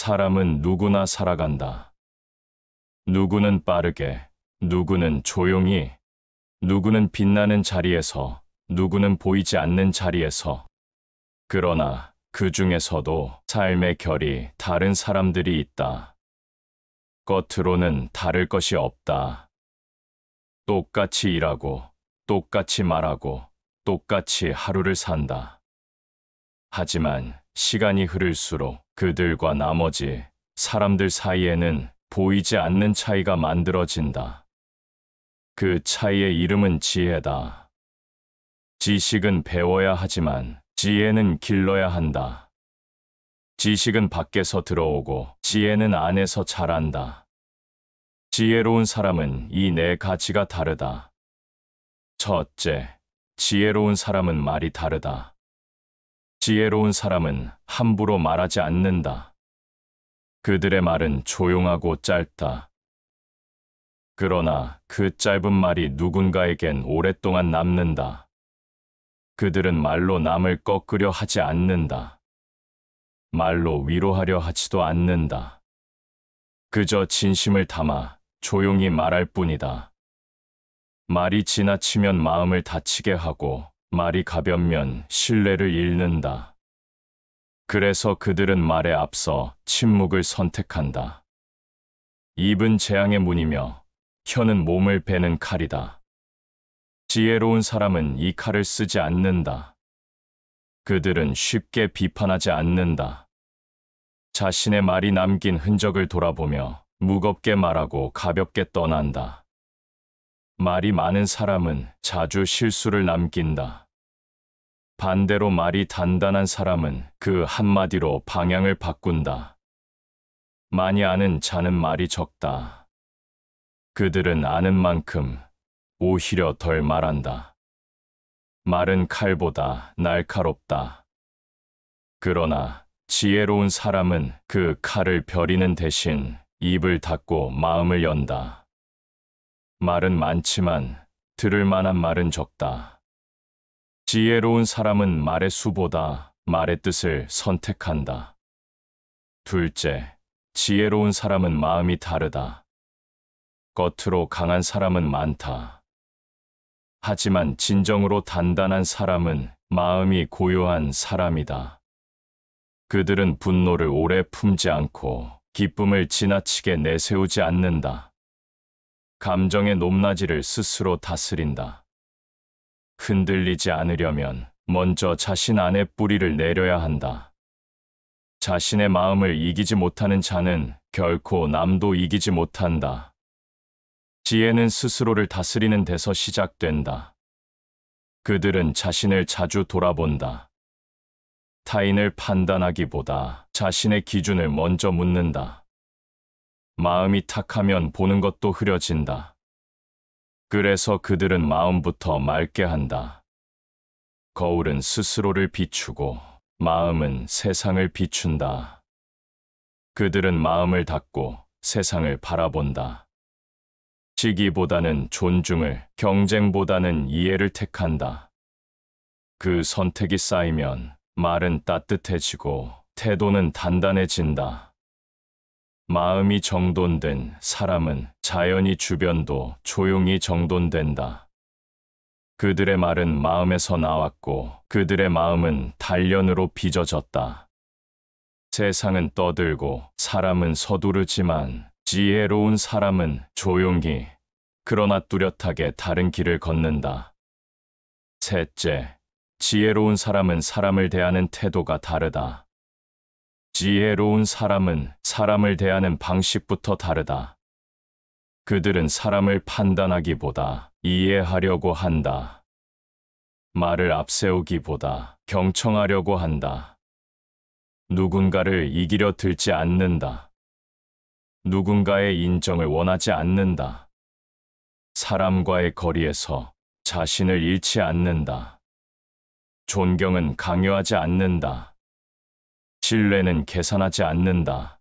사람은 누구나 살아간다. 누구는 빠르게, 누구는 조용히, 누구는 빛나는 자리에서, 누구는 보이지 않는 자리에서. 그러나 그 중에서도 삶의 결이 다른 사람들이 있다. 겉으로는 다를 것이 없다. 똑같이 일하고, 똑같이 말하고, 똑같이 하루를 산다. 하지만 시간이 흐를수록 그들과 나머지 사람들 사이에는 보이지 않는 차이가 만들어진다. 그 차이의 이름은 지혜다. 지식은 배워야 하지만 지혜는 길러야 한다. 지식은 밖에서 들어오고 지혜는 안에서 자란다. 지혜로운 사람은 이 네 가지가 다르다. 첫째, 지혜로운 사람은 말이 다르다. 지혜로운 사람은 함부로 말하지 않는다. 그들의 말은 조용하고 짧다. 그러나 그 짧은 말이 누군가에겐 오랫동안 남는다. 그들은 말로 남을 꺾으려 하지 않는다. 말로 위로하려 하지도 않는다. 그저 진심을 담아 조용히 말할 뿐이다. 말이 지나치면 마음을 다치게 하고 말이 가볍면 신뢰를 잃는다. 그래서 그들은 말에 앞서 침묵을 선택한다. 입은 재앙의 문이며 혀는 몸을 베는 칼이다. 지혜로운 사람은 이 칼을 쓰지 않는다. 그들은 쉽게 비판하지 않는다. 자신의 말이 남긴 흔적을 돌아보며 무겁게 말하고 가볍게 떠난다. 말이 많은 사람은 자주 실수를 남긴다. 반대로 말이 단단한 사람은 그 한마디로 방향을 바꾼다. 많이 아는 자는 말이 적다. 그들은 아는 만큼 오히려 덜 말한다. 말은 칼보다 날카롭다. 그러나 지혜로운 사람은 그 칼을 벼리는 대신 입을 닫고 마음을 연다. 말은 많지만 들을 만한 말은 적다. 지혜로운 사람은 말의 수보다 말의 뜻을 선택한다. 둘째, 지혜로운 사람은 마음이 다르다. 겉으로 강한 사람은 많다. 하지만 진정으로 단단한 사람은 마음이 고요한 사람이다. 그들은 분노를 오래 품지 않고 기쁨을 지나치게 내세우지 않는다. 감정의 높낮이를 스스로 다스린다. 흔들리지 않으려면 먼저 자신 안에 뿌리를 내려야 한다. 자신의 마음을 이기지 못하는 자는 결코 남도 이기지 못한다. 지혜는 스스로를 다스리는 데서 시작된다. 그들은 자신을 자주 돌아본다. 타인을 판단하기보다 자신의 기준을 먼저 묻는다. 마음이 탁하면 보는 것도 흐려진다. 그래서 그들은 마음부터 맑게 한다. 거울은 스스로를 비추고 마음은 세상을 비춘다. 그들은 마음을 닫고 세상을 바라본다. 시기보다는 존중을, 경쟁보다는 이해를 택한다. 그 선택이 쌓이면 말은 따뜻해지고 태도는 단단해진다. 마음이 정돈된 사람은 자연히 주변도 조용히 정돈된다. 그들의 말은 마음에서 나왔고 그들의 마음은 단련으로 빚어졌다. 세상은 떠들고 사람은 서두르지만 지혜로운 사람은 조용히 그러나 뚜렷하게 다른 길을 걷는다. 셋째, 지혜로운 사람은 사람을 대하는 태도가 다르다. 지혜로운 사람은 사람을 대하는 방식부터 다르다. 그들은 사람을 판단하기보다 이해하려고 한다. 말을 앞세우기보다 경청하려고 한다. 누군가를 이기려 들지 않는다. 누군가의 인정을 원하지 않는다. 사람과의 거리에서 자신을 잃지 않는다. 존경은 강요하지 않는다. 신뢰는 계산하지 않는다.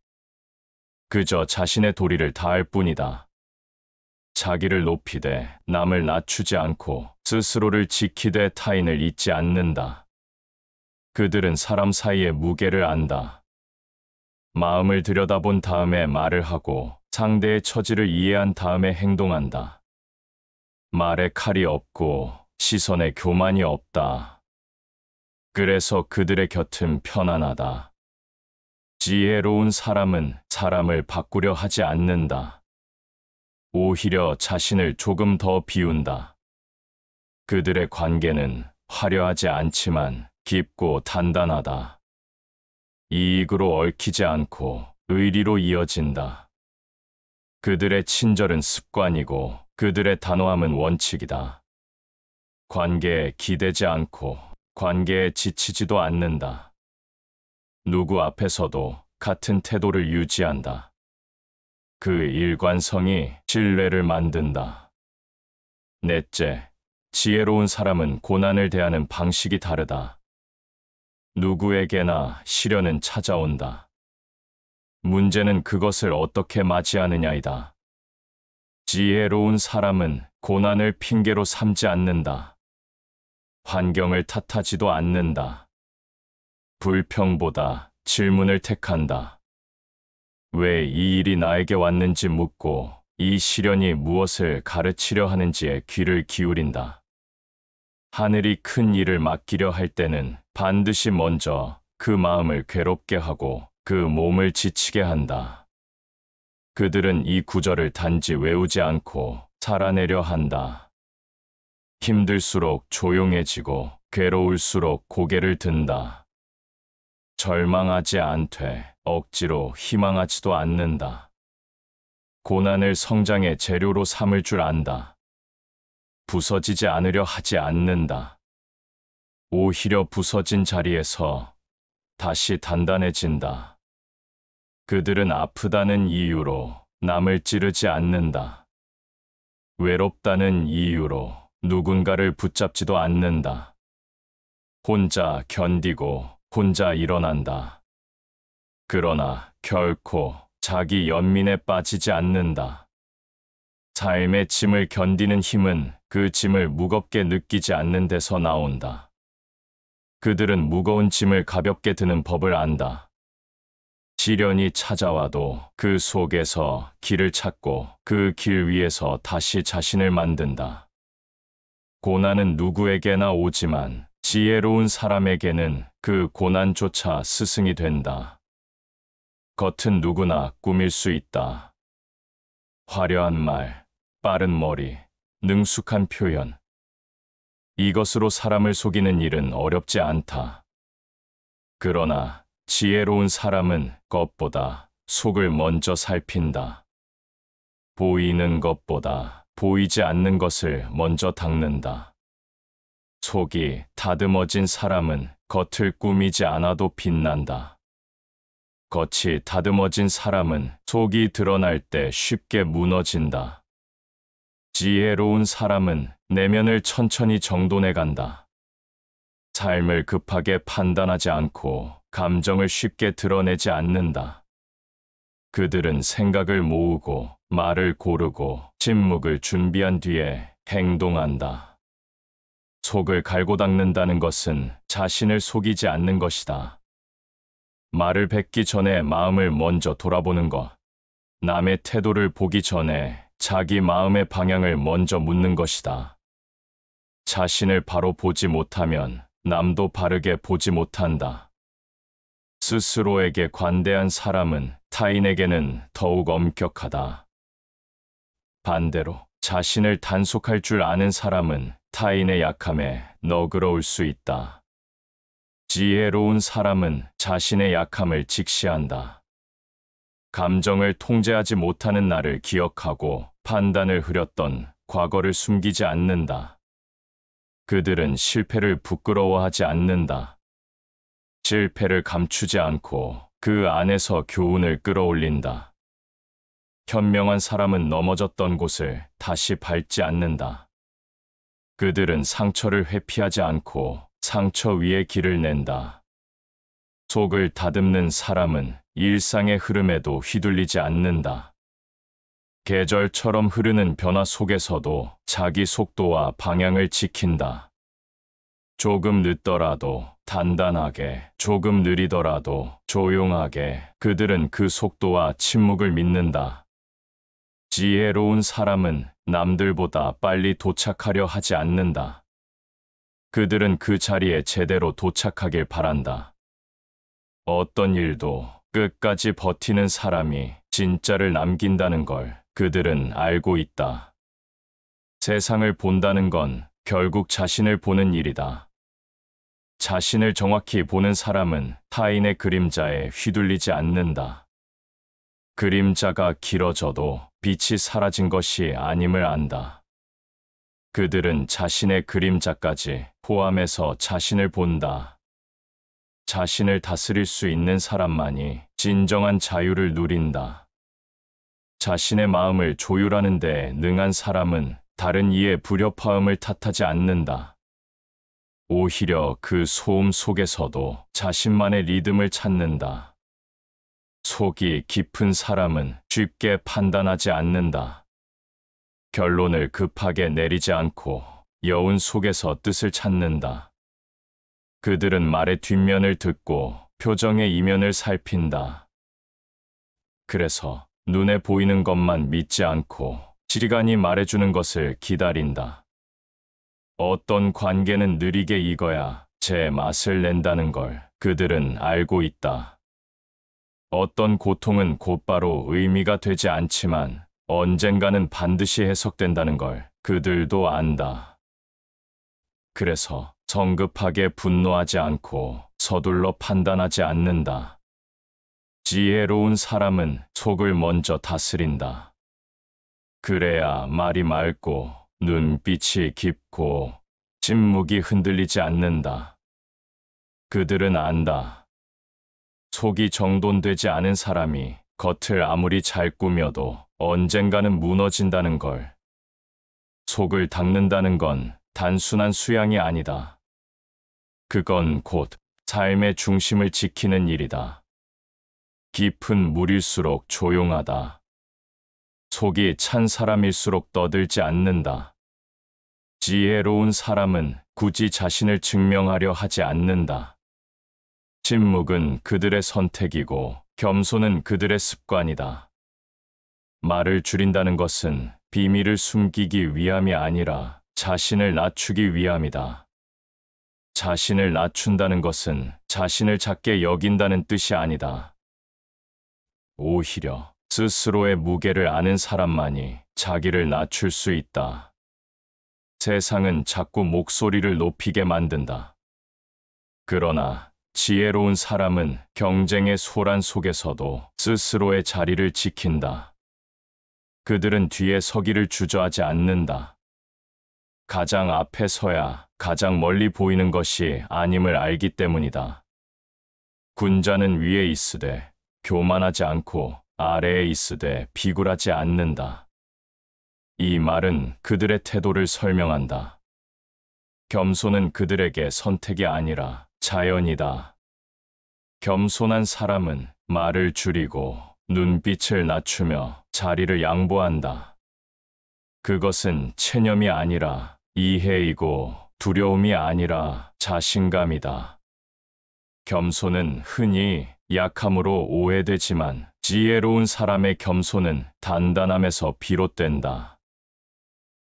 그저 자신의 도리를 다할 뿐이다. 자기를 높이되 남을 낮추지 않고 스스로를 지키되 타인을 잊지 않는다. 그들은 사람 사이의 무게를 안다. 마음을 들여다본 다음에 말을 하고 상대의 처지를 이해한 다음에 행동한다. 말에 칼이 없고 시선에 교만이 없다. 그래서 그들의 곁은 편안하다. 지혜로운 사람은 사람을 바꾸려 하지 않는다. 오히려 자신을 조금 더 비운다. 그들의 관계는 화려하지 않지만 깊고 단단하다. 이익으로 얽히지 않고 의리로 이어진다. 그들의 친절은 습관이고 그들의 단호함은 원칙이다. 관계에 기대지 않고 관계에 지치지도 않는다. 누구 앞에서도 같은 태도를 유지한다. 그 일관성이 신뢰를 만든다. 넷째, 지혜로운 사람은 고난을 대하는 방식이 다르다. 누구에게나 시련은 찾아온다. 문제는 그것을 어떻게 맞이하느냐이다. 지혜로운 사람은 고난을 핑계로 삼지 않는다. 환경을 탓하지도 않는다. 불평보다 질문을 택한다. 왜 이 일이 나에게 왔는지 묻고 이 시련이 무엇을 가르치려 하는지에 귀를 기울인다. 하늘이 큰 일을 맡기려 할 때는 반드시 먼저 그 마음을 괴롭게 하고 그 몸을 지치게 한다. 그들은 이 구절을 단지 외우지 않고 살아내려 한다. 힘들수록 조용해지고 괴로울수록 고개를 든다. 절망하지 않되 억지로 희망하지도 않는다. 고난을 성장의 재료로 삼을 줄 안다. 부서지지 않으려 하지 않는다. 오히려 부서진 자리에서 다시 단단해진다. 그들은 아프다는 이유로 남을 찌르지 않는다. 외롭다는 이유로 누군가를 붙잡지도 않는다. 혼자 견디고 혼자 일어난다. 그러나 결코 자기 연민에 빠지지 않는다. 삶의 짐을 견디는 힘은 그 짐을 무겁게 느끼지 않는 데서 나온다. 그들은 무거운 짐을 가볍게 드는 법을 안다. 시련이 찾아와도 그 속에서 길을 찾고 그 길 위에서 다시 자신을 만든다. 고난은 누구에게나 오지만 지혜로운 사람에게는 그 고난조차 스승이 된다. 겉은 누구나 꾸밀 수 있다. 화려한 말, 빠른 머리, 능숙한 표현. 이것으로 사람을 속이는 일은 어렵지 않다. 그러나 지혜로운 사람은 겉보다 속을 먼저 살핀다. 보이는 것보다 보이지 않는 것을 먼저 닦는다. 속이 다듬어진 사람은 겉을 꾸미지 않아도 빛난다. 겉이 다듬어진 사람은 속이 드러날 때 쉽게 무너진다. 지혜로운 사람은 내면을 천천히 정돈해 간다. 삶을 급하게 판단하지 않고 감정을 쉽게 드러내지 않는다. 그들은 생각을 모으고 말을 고르고 침묵을 준비한 뒤에 행동한다. 속을 갈고 닦는다는 것은 자신을 속이지 않는 것이다. 말을 뱉기 전에 마음을 먼저 돌아보는 것. 남의 태도를 보기 전에 자기 마음의 방향을 먼저 묻는 것이다. 자신을 바로 보지 못하면 남도 바르게 보지 못한다. 스스로에게 관대한 사람은 타인에게는 더욱 엄격하다. 반대로 자신을 단속할 줄 아는 사람은 타인의 약함에 너그러울 수 있다. 지혜로운 사람은 자신의 약함을 직시한다. 감정을 통제하지 못하는 나를 기억하고 판단을 흐렸던 과거를 숨기지 않는다. 그들은 실패를 부끄러워하지 않는다. 실패를 감추지 않고 그 안에서 교훈을 끌어올린다. 현명한 사람은 넘어졌던 곳을 다시 밟지 않는다. 그들은 상처를 회피하지 않고 상처 위에 길을 낸다. 속을 다듬는 사람은 일상의 흐름에도 휘둘리지 않는다. 계절처럼 흐르는 변화 속에서도 자기 속도와 방향을 지킨다. 조금 늦더라도 단단하게, 조금 느리더라도 조용하게 그들은 그 속도와 침묵을 믿는다. 지혜로운 사람은 남들보다 빨리 도착하려 하지 않는다. 그들은 그 자리에 제대로 도착하길 바란다. 어떤 일도 끝까지 버티는 사람이 진짜를 남긴다는 걸 그들은 알고 있다. 세상을 본다는 건 결국 자신을 보는 일이다. 자신을 정확히 보는 사람은 타인의 그림자에 휘둘리지 않는다. 그림자가 길어져도 빛이 사라진 것이 아님을 안다. 그들은 자신의 그림자까지 포함해서 자신을 본다. 자신을 다스릴 수 있는 사람만이 진정한 자유를 누린다. 자신의 마음을 조율하는 데 능한 사람은 다른 이의 불협화음을 탓하지 않는다. 오히려 그 소음 속에서도 자신만의 리듬을 찾는다. 속이 깊은 사람은 쉽게 판단하지 않는다. 결론을 급하게 내리지 않고 여운 속에서 뜻을 찾는다. 그들은 말의 뒷면을 듣고 표정의 이면을 살핀다. 그래서 눈에 보이는 것만 믿지 않고 지리간이 말해주는 것을 기다린다. 어떤 관계는 느리게 익어야 제 맛을 낸다는 걸 그들은 알고 있다. 어떤 고통은 곧바로 의미가 되지 않지만 언젠가는 반드시 해석된다는 걸 그들도 안다. 그래서 성급하게 분노하지 않고 서둘러 판단하지 않는다. 지혜로운 사람은 속을 먼저 다스린다. 그래야 말이 맑고 눈빛이 깊고 침묵이 흔들리지 않는다. 그들은 안다. 속이 정돈되지 않은 사람이 겉을 아무리 잘 꾸며도 언젠가는 무너진다는 걸. 속을 닦는다는 건 단순한 수양이 아니다. 그건 곧 삶의 중심을 지키는 일이다. 깊은 물일수록 조용하다. 속이 찬 사람일수록 떠들지 않는다. 지혜로운 사람은 굳이 자신을 증명하려 하지 않는다. 침묵은 그들의 선택이고 겸손은 그들의 습관이다. 말을 줄인다는 것은 비밀을 숨기기 위함이 아니라 자신을 낮추기 위함이다. 자신을 낮춘다는 것은 자신을 작게 여긴다는 뜻이 아니다. 오히려 스스로의 무게를 아는 사람만이 자기를 낮출 수 있다. 세상은 자꾸 목소리를 높이게 만든다. 그러나 지혜로운 사람은 경쟁의 소란 속에서도 스스로의 자리를 지킨다. 그들은 뒤에 서기를 주저하지 않는다. 가장 앞에 서야 가장 멀리 보이는 것이 아님을 알기 때문이다. 군자는 위에 있으되 교만하지 않고 아래에 있으되 비굴하지 않는다. 이 말은 그들의 태도를 설명한다. 겸손은 그들에게 선택이 아니라 자연이다. 겸손한 사람은 말을 줄이고 눈빛을 낮추며 자리를 양보한다. 그것은 체념이 아니라 이해이고 두려움이 아니라 자신감이다. 겸손은 흔히 약함으로 오해되지만 지혜로운 사람의 겸손은 단단함에서 비롯된다.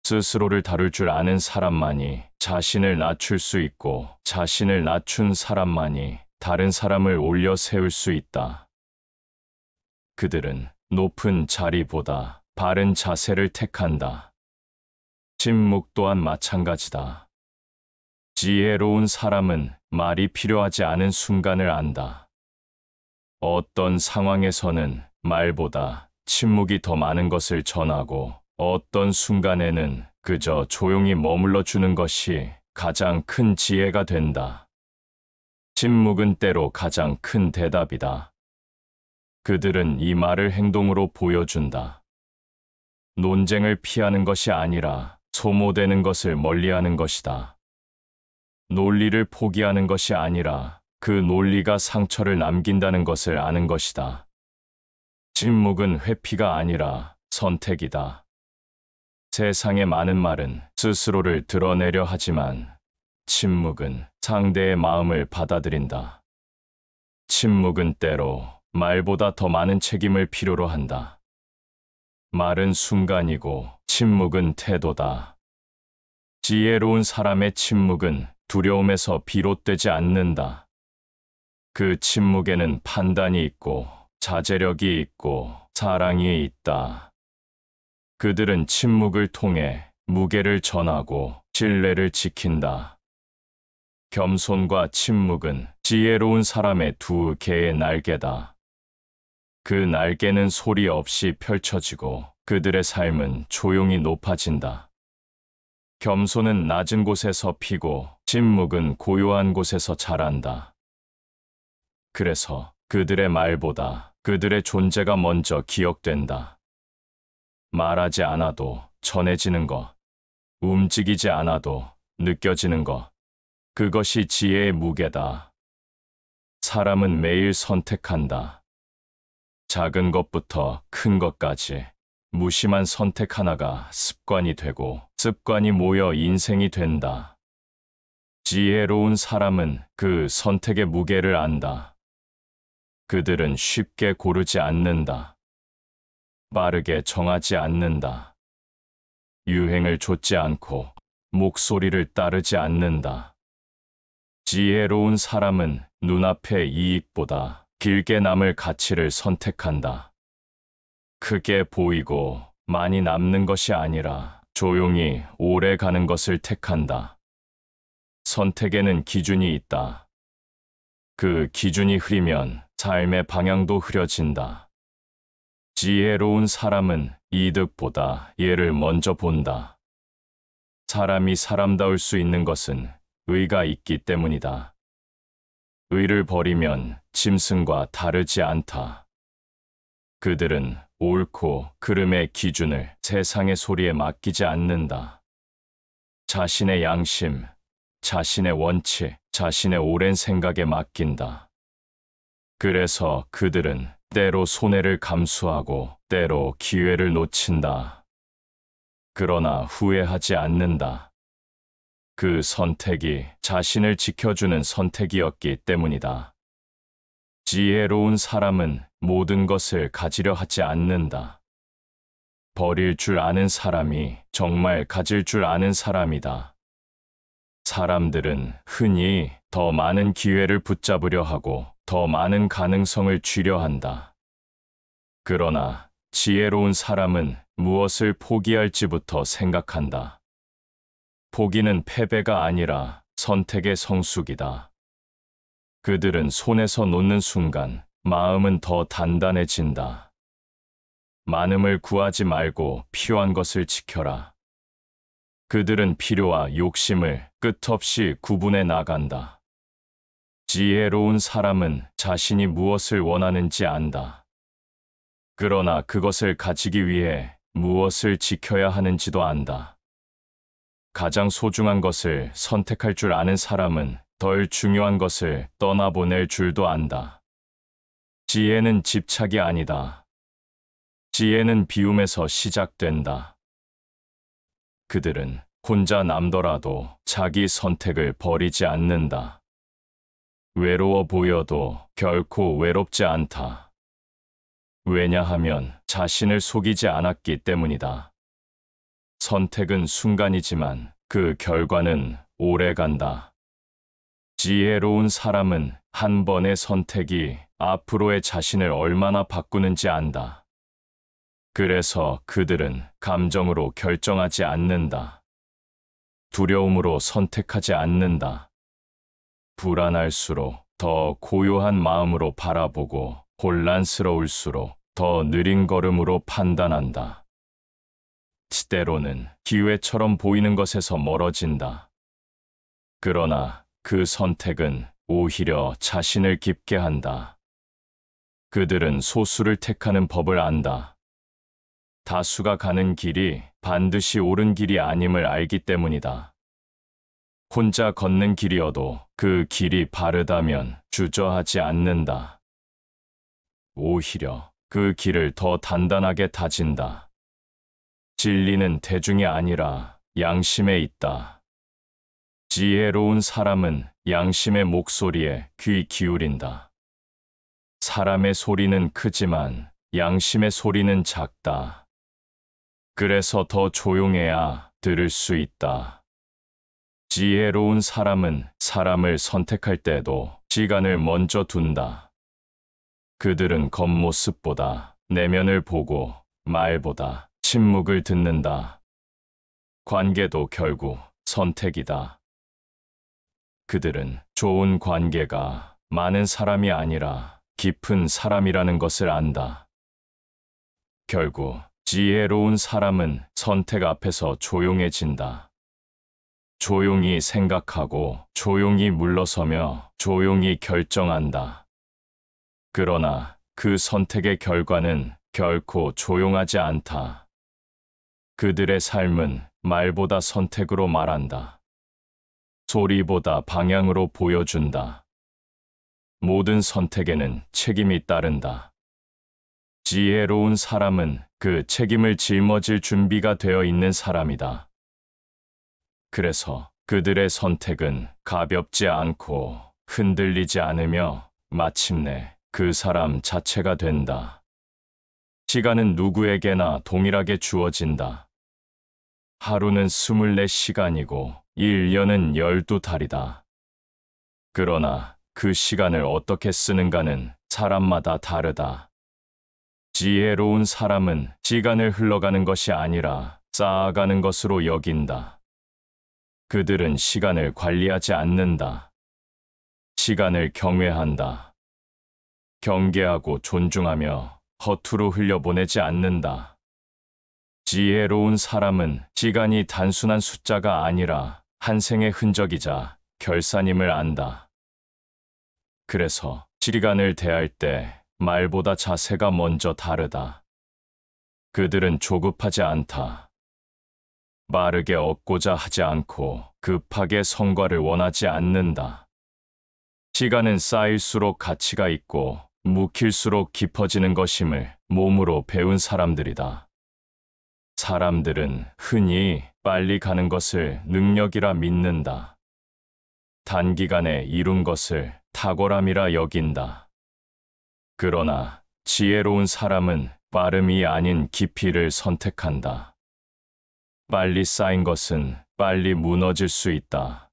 스스로를 다룰 줄 아는 사람만이 자신을 낮출 수 있고 자신을 낮춘 사람만이 다른 사람을 올려 세울 수 있다. 그들은 높은 자리보다 바른 자세를 택한다. 침묵 또한 마찬가지다. 지혜로운 사람은 말이 필요하지 않은 순간을 안다. 어떤 상황에서는 말보다 침묵이 더 많은 것을 전하고 어떤 순간에는 그저 조용히 머물러 주는 것이 가장 큰 지혜가 된다. 침묵은 때로 가장 큰 대답이다. 그들은 이 말을 행동으로 보여준다. 논쟁을 피하는 것이 아니라 소모되는 것을 멀리하는 것이다. 논리를 포기하는 것이 아니라 그 논리가 상처를 남긴다는 것을 아는 것이다. 침묵은 회피가 아니라 선택이다. 세상의 많은 말은 스스로를 드러내려 하지만 침묵은 상대의 마음을 받아들인다. 침묵은 때로 말보다 더 많은 책임을 필요로 한다. 말은 순간이고 침묵은 태도다. 지혜로운 사람의 침묵은 두려움에서 비롯되지 않는다. 그 침묵에는 판단이 있고 자제력이 있고 사랑이 있다. 그들은 침묵을 통해 무게를 전하고 신뢰를 지킨다. 겸손과 침묵은 지혜로운 사람의 두 개의 날개다. 그 날개는 소리 없이 펼쳐지고 그들의 삶은 조용히 높아진다. 겸손은 낮은 곳에서 피고 침묵은 고요한 곳에서 자란다. 그래서 그들의 말보다 그들의 존재가 먼저 기억된다. 말하지 않아도 전해지는 것, 움직이지 않아도 느껴지는 것, 그것이 지혜의 무게다. 사람은 매일 선택한다. 작은 것부터 큰 것까지 무심한 선택 하나가 습관이 되고 습관이 모여 인생이 된다. 지혜로운 사람은 그 선택의 무게를 안다. 그들은 쉽게 고르지 않는다. 빠르게 정하지 않는다. 유행을 좇지 않고 목소리를 따르지 않는다. 지혜로운 사람은 눈앞의 이익보다 길게 남을 가치를 선택한다. 크게 보이고 많이 남는 것이 아니라 조용히 오래 가는 것을 택한다. 선택에는 기준이 있다. 그 기준이 흐리면 삶의 방향도 흐려진다. 지혜로운 사람은 이득보다 예를 먼저 본다. 사람이 사람다울 수 있는 것은 의가 있기 때문이다. 의를 버리면 짐승과 다르지 않다. 그들은 옳고 그름의 기준을 세상의 소리에 맡기지 않는다. 자신의 양심, 자신의 원칙, 자신의 오랜 생각에 맡긴다. 그래서 그들은 때로 손해를 감수하고 때로 기회를 놓친다. 그러나 후회하지 않는다. 그 선택이 자신을 지켜주는 선택이었기 때문이다. 지혜로운 사람은 모든 것을 가지려 하지 않는다. 버릴 줄 아는 사람이 정말 가질 줄 아는 사람이다. 사람들은 흔히 더 많은 기회를 붙잡으려 하고 더 많은 가능성을 쥐려 한다. 그러나 지혜로운 사람은 무엇을 포기할지부터 생각한다. 포기는 패배가 아니라 선택의 성숙이다. 그들은 손에서 놓는 순간 마음은 더 단단해진다. 많음을 구하지 말고 필요한 것을 지켜라. 그들은 필요와 욕심을 끝없이 구분해 나간다. 지혜로운 사람은 자신이 무엇을 원하는지 안다. 그러나 그것을 가지기 위해 무엇을 지켜야 하는지도 안다. 가장 소중한 것을 선택할 줄 아는 사람은 덜 중요한 것을 떠나보낼 줄도 안다. 지혜는 집착이 아니다. 지혜는 비움에서 시작된다. 그들은 혼자 남더라도 자기 선택을 버리지 않는다. 외로워 보여도 결코 외롭지 않다. 왜냐하면 자신을 속이지 않았기 때문이다. 선택은 순간이지만 그 결과는 오래 간다. 지혜로운 사람은 한 번의 선택이 앞으로의 자신을 얼마나 바꾸는지 안다. 그래서 그들은 감정으로 결정하지 않는다. 두려움으로 선택하지 않는다. 불안할수록 더 고요한 마음으로 바라보고 혼란스러울수록 더 느린 걸음으로 판단한다. 때로는 기회처럼 보이는 것에서 멀어진다. 그러나 그 선택은 오히려 자신을 깊게 한다. 그들은 소수를 택하는 법을 안다. 다수가 가는 길이 반드시 옳은 길이 아님을 알기 때문이다. 혼자 걷는 길이어도 그 길이 바르다면 주저하지 않는다. 오히려 그 길을 더 단단하게 다진다. 진리는 대중이 아니라 양심에 있다. 지혜로운 사람은 양심의 목소리에 귀 기울인다. 사람의 소리는 크지만 양심의 소리는 작다. 그래서 더 조용해야 들을 수 있다. 지혜로운 사람은 사람을 선택할 때도 시간을 먼저 둔다. 그들은 겉모습보다 내면을 보고 말보다 침묵을 듣는다. 관계도 결국 선택이다. 그들은 좋은 관계가 많은 사람이 아니라 깊은 사람이라는 것을 안다. 결국 지혜로운 사람은 선택 앞에서 조용해진다. 조용히 생각하고 조용히 물러서며 조용히 결정한다. 그러나 그 선택의 결과는 결코 조용하지 않다. 그들의 삶은 말보다 선택으로 말한다. 소리보다 방향으로 보여준다. 모든 선택에는 책임이 따른다. 지혜로운 사람은 그 책임을 짊어질 준비가 되어 있는 사람이다. 그래서 그들의 선택은 가볍지 않고 흔들리지 않으며 마침내 그 사람 자체가 된다. 시간은 누구에게나 동일하게 주어진다. 하루는 24시간이고 1년은 12달이다. 그러나 그 시간을 어떻게 쓰는가는 사람마다 다르다. 지혜로운 사람은 시간을 흘러가는 것이 아니라 쌓아가는 것으로 여긴다. 그들은 시간을 관리하지 않는다. 시간을 경외한다. 경계하고 존중하며 허투루 흘려보내지 않는다. 지혜로운 사람은 시간이 단순한 숫자가 아니라 한 생의 흔적이자 결산임을 안다. 그래서 시간을 대할 때 말보다 자세가 먼저 다르다. 그들은 조급하지 않다. 빠르게 얻고자 하지 않고 급하게 성과를 원하지 않는다. 시간은 쌓일수록 가치가 있고 묵힐수록 깊어지는 것임을 몸으로 배운 사람들이다. 사람들은 흔히 빨리 가는 것을 능력이라 믿는다. 단기간에 이룬 것을 탁월함이라 여긴다. 그러나 지혜로운 사람은 빠름이 아닌 깊이를 선택한다. 빨리 쌓인 것은 빨리 무너질 수 있다.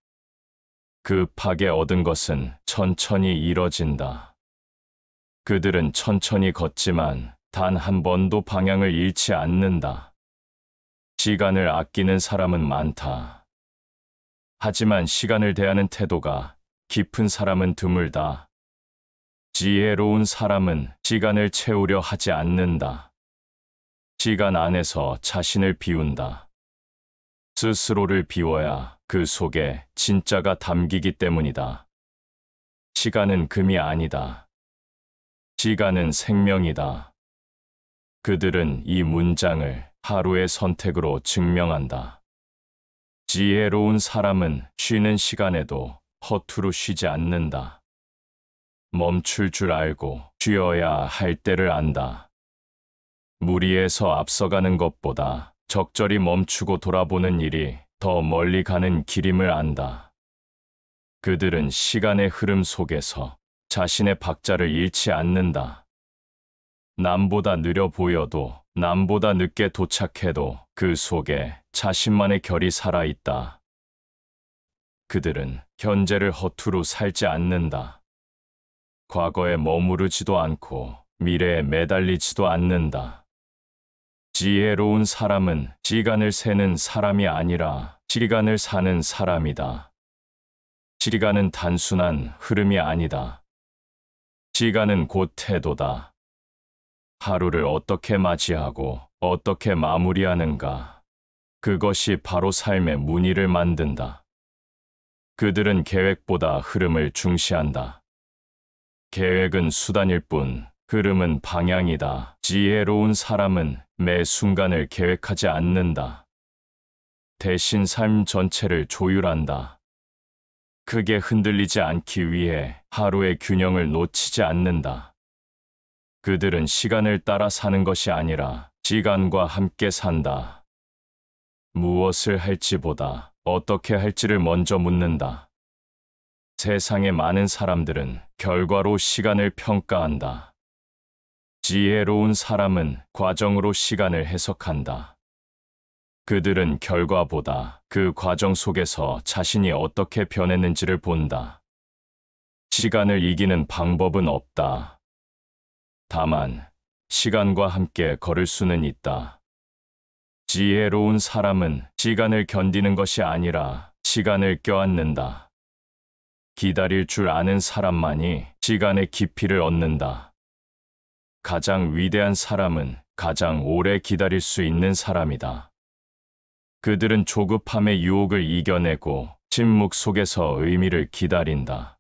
급하게 얻은 것은 천천히 이뤄진다. 그들은 천천히 걷지만 단 한 번도 방향을 잃지 않는다. 시간을 아끼는 사람은 많다. 하지만 시간을 대하는 태도가 깊은 사람은 드물다. 지혜로운 사람은 시간을 채우려 하지 않는다. 시간 안에서 자신을 비운다. 스스로를 비워야 그 속에 진짜가 담기기 때문이다. 시간은 금이 아니다. 시간은 생명이다. 그들은 이 문장을 하루의 선택으로 증명한다. 지혜로운 사람은 쉬는 시간에도 허투루 쉬지 않는다. 멈출 줄 알고 쉬어야 할 때를 안다. 무리에서 앞서가는 것보다 적절히 멈추고 돌아보는 일이 더 멀리 가는 길임을 안다. 그들은 시간의 흐름 속에서 자신의 박자를 잃지 않는다. 남보다 느려 보여도 남보다 늦게 도착해도 그 속에 자신만의 결이 살아있다. 그들은 현재를 허투루 살지 않는다. 과거에 머무르지도 않고 미래에 매달리지도 않는다. 지혜로운 사람은 시간을 세는 사람이 아니라 시간을 사는 사람이다. 시간은 단순한 흐름이 아니다. 시간은 곧 태도다. 하루를 어떻게 맞이하고 어떻게 마무리하는가. 그것이 바로 삶의 무늬를 만든다. 그들은 계획보다 흐름을 중시한다. 계획은 수단일 뿐 흐름은 방향이다. 지혜로운 사람은 매 순간을 계획하지 않는다. 대신 삶 전체를 조율한다. 크게 흔들리지 않기 위해 하루의 균형을 놓치지 않는다. 그들은 시간을 따라 사는 것이 아니라 시간과 함께 산다. 무엇을 할지보다 어떻게 할지를 먼저 묻는다. 세상의 많은 사람들은 결과로 시간을 평가한다. 지혜로운 사람은 과정으로 시간을 해석한다. 그들은 결과보다 그 과정 속에서 자신이 어떻게 변했는지를 본다. 시간을 이기는 방법은 없다. 다만, 시간과 함께 걸을 수는 있다. 지혜로운 사람은 시간을 견디는 것이 아니라 시간을 껴안는다. 기다릴 줄 아는 사람만이 시간의 깊이를 얻는다. 가장 위대한 사람은 가장 오래 기다릴 수 있는 사람이다. 그들은 조급함의 유혹을 이겨내고 침묵 속에서 의미를 기다린다.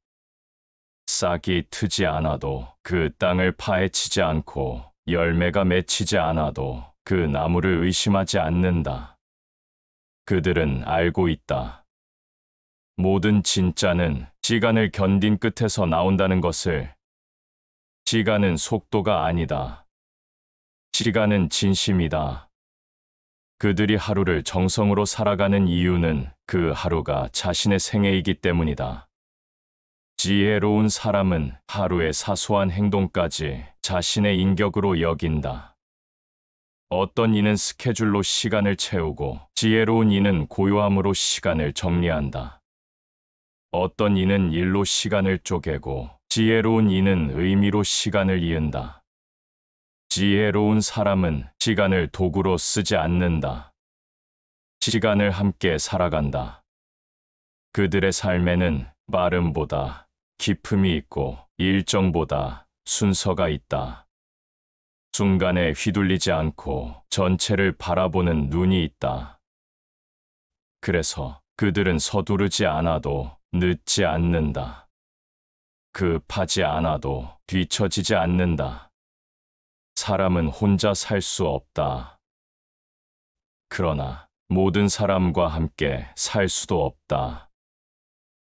싹이 트지 않아도 그 땅을 파헤치지 않고 열매가 맺히지 않아도 그 나무를 의심하지 않는다. 그들은 알고 있다. 모든 진짜는 시간을 견딘 끝에서 나온다는 것을. 시간은 속도가 아니다. 시간은 진심이다. 그들이 하루를 정성으로 살아가는 이유는 그 하루가 자신의 생애이기 때문이다. 지혜로운 사람은 하루의 사소한 행동까지 자신의 인격으로 여긴다. 어떤 이는 스케줄로 시간을 채우고 지혜로운 이는 고요함으로 시간을 정리한다. 어떤 이는 일로 시간을 쪼개고 지혜로운 이는 의미로 시간을 이은다. 지혜로운 사람은 시간을 도구로 쓰지 않는다. 시간을 함께 살아간다. 그들의 삶에는 빠름보다 기품이 있고 일정보다 순서가 있다. 순간에 휘둘리지 않고 전체를 바라보는 눈이 있다. 그래서 그들은 서두르지 않아도 늦지 않는다. 급하지 않아도 뒤처지지 않는다. 사람은 혼자 살 수 없다. 그러나 모든 사람과 함께 살 수도 없다.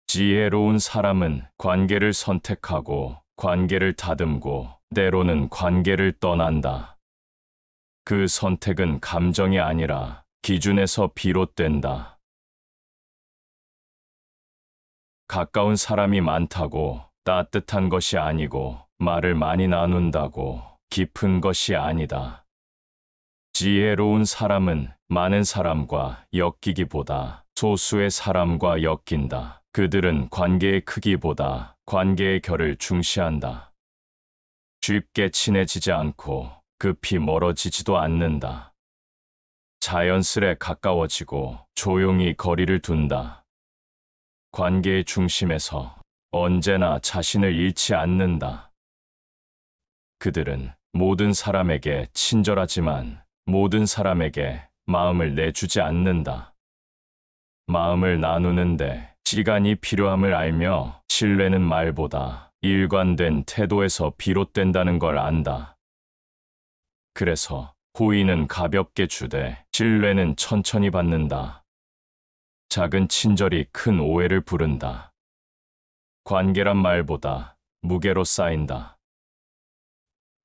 지혜로운 사람은 관계를 선택하고 관계를 다듬고 때로는 관계를 떠난다. 그 선택은 감정이 아니라 기준에서 비롯된다. 가까운 사람이 많다고 따뜻한 것이 아니고 말을 많이 나눈다고 깊은 것이 아니다. 지혜로운 사람은 많은 사람과 엮이기보다 소수의 사람과 엮인다. 그들은 관계의 크기보다 관계의 결을 중시한다. 쉽게 친해지지 않고 급히 멀어지지도 않는다. 자연스레 가까워지고 조용히 거리를 둔다. 관계의 중심에서 언제나 자신을 잃지 않는다. 그들은 모든 사람에게 친절하지만 모든 사람에게 마음을 내주지 않는다. 마음을 나누는데 시간이 필요함을 알며 신뢰는 말보다 일관된 태도에서 비롯된다는 걸 안다. 그래서 호의는 가볍게 주되 신뢰는 천천히 받는다. 작은 친절이 큰 오해를 부른다. 관계란 말보다 무게로 쌓인다.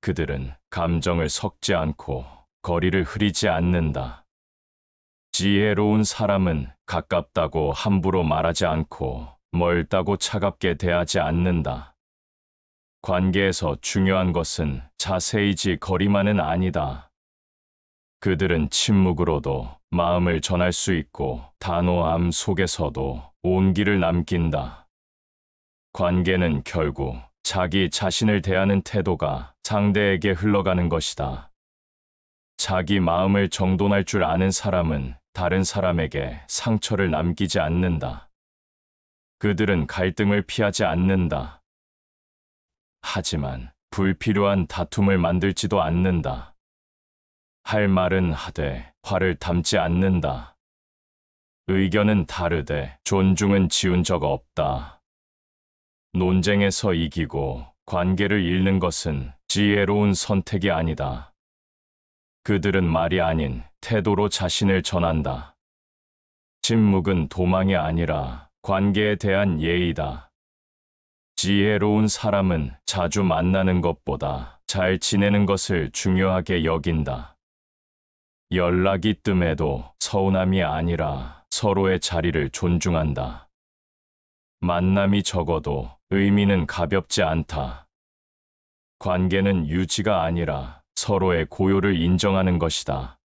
그들은 감정을 섞지 않고 거리를 흐리지 않는다. 지혜로운 사람은 가깝다고 함부로 말하지 않고 멀다고 차갑게 대하지 않는다. 관계에서 중요한 것은 자세이지 거리만은 아니다. 그들은 침묵으로도 마음을 전할 수 있고 단호함 속에서도 온기를 남긴다. 관계는 결국 자기 자신을 대하는 태도가 상대에게 흘러가는 것이다. 자기 마음을 정돈할 줄 아는 사람은 다른 사람에게 상처를 남기지 않는다. 그들은 갈등을 피하지 않는다. 하지만 불필요한 다툼을 만들지도 않는다. 할 말은 하되 화를 담지 않는다. 의견은 다르되 존중은 지운 적 없다. 논쟁에서 이기고 관계를 잃는 것은 지혜로운 선택이 아니다. 그들은 말이 아닌 태도로 자신을 전한다. 침묵은 도망이 아니라 관계에 대한 예의다. 지혜로운 사람은 자주 만나는 것보다 잘 지내는 것을 중요하게 여긴다. 연락이 뜸해도 서운함이 아니라 서로의 자리를 존중한다. 만남이 적어도 의미는 가볍지 않다. 관계는 유지가 아니라 서로의 고요를 인정하는 것이다.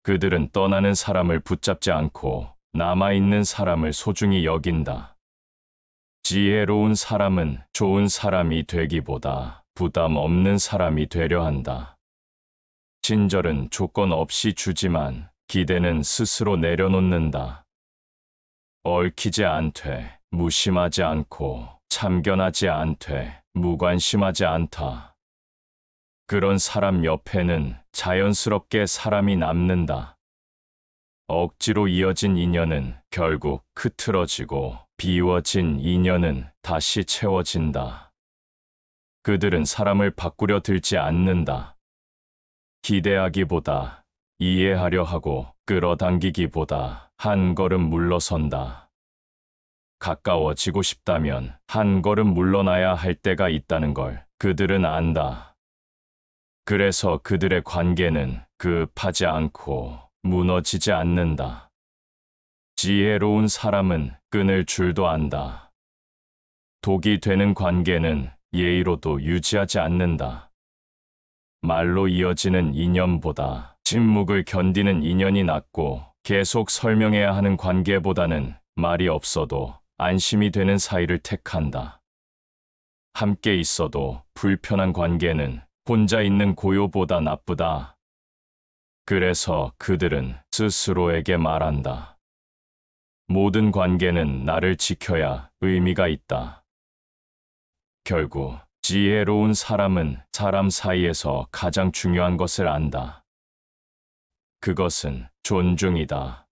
그들은 떠나는 사람을 붙잡지 않고 남아있는 사람을 소중히 여긴다. 지혜로운 사람은 좋은 사람이 되기보다 부담 없는 사람이 되려 한다. 친절은 조건 없이 주지만 기대는 스스로 내려놓는다. 얽히지 않되, 무심하지 않고, 참견하지 않되, 무관심하지 않다. 그런 사람 옆에는 자연스럽게 사람이 남는다. 억지로 이어진 인연은 결국 흐트러지고 비워진 인연은 다시 채워진다. 그들은 사람을 바꾸려 들지 않는다. 기대하기보다 이해하려 하고 끌어당기기보다 한 걸음 물러선다. 가까워지고 싶다면 한 걸음 물러나야 할 때가 있다는 걸 그들은 안다. 그래서 그들의 관계는 급하지 않고 무너지지 않는다. 지혜로운 사람은 끊을 줄도 안다. 독이 되는 관계는 예의로도 유지하지 않는다. 말로 이어지는 인연보다 침묵을 견디는 인연이 낫고 계속 설명해야 하는 관계보다는 말이 없어도 안심이 되는 사이를 택한다. 함께 있어도 불편한 관계는 혼자 있는 고요보다 나쁘다. 그래서 그들은 스스로에게 말한다. 모든 관계는 나를 지켜야 의미가 있다. 결국 지혜로운 사람은 사람 사이에서 가장 중요한 것을 안다. 그것은 존중이다.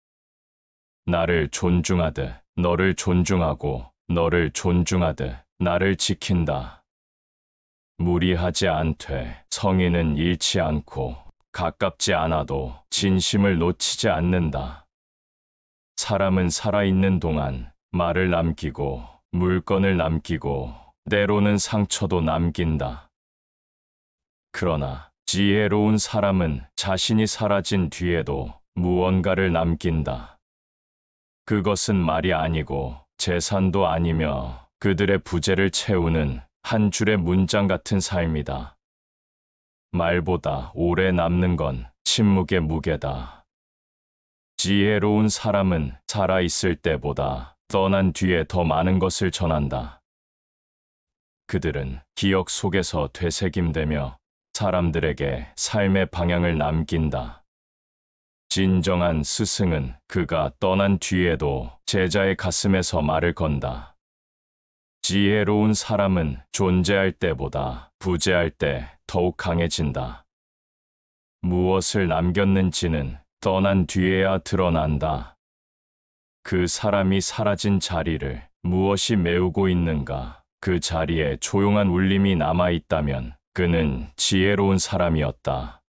나를 존중하듯 너를 존중하고 너를 존중하듯 나를 지킨다. 무리하지 않되 성의는 잃지 않고 가깝지 않아도 진심을 놓치지 않는다. 사람은 살아있는 동안 말을 남기고 물건을 남기고 때로는 상처도 남긴다. 그러나 지혜로운 사람은 자신이 사라진 뒤에도 무언가를 남긴다. 그것은 말이 아니고 재산도 아니며 그들의 부재를 채우는 한 줄의 문장 같은 삶이다. 말보다 오래 남는 건 침묵의 무게다. 지혜로운 사람은 살아있을 때보다 떠난 뒤에 더 많은 것을 전한다. 그들은 기억 속에서 되새김되며 사람들에게 삶의 방향을 남긴다. 진정한 스승은 그가 떠난 뒤에도 제자의 가슴에서 말을 건다. 지혜로운 사람은 존재할 때보다 부재할 때 더욱 강해진다. 무엇을 남겼는지는 떠난 뒤에야 드러난다. 그 사람이 사라진 자리를 무엇이 메우고 있는가, 그 자리에 조용한 울림이 남아있다면 그는 지혜로운 사람이었다.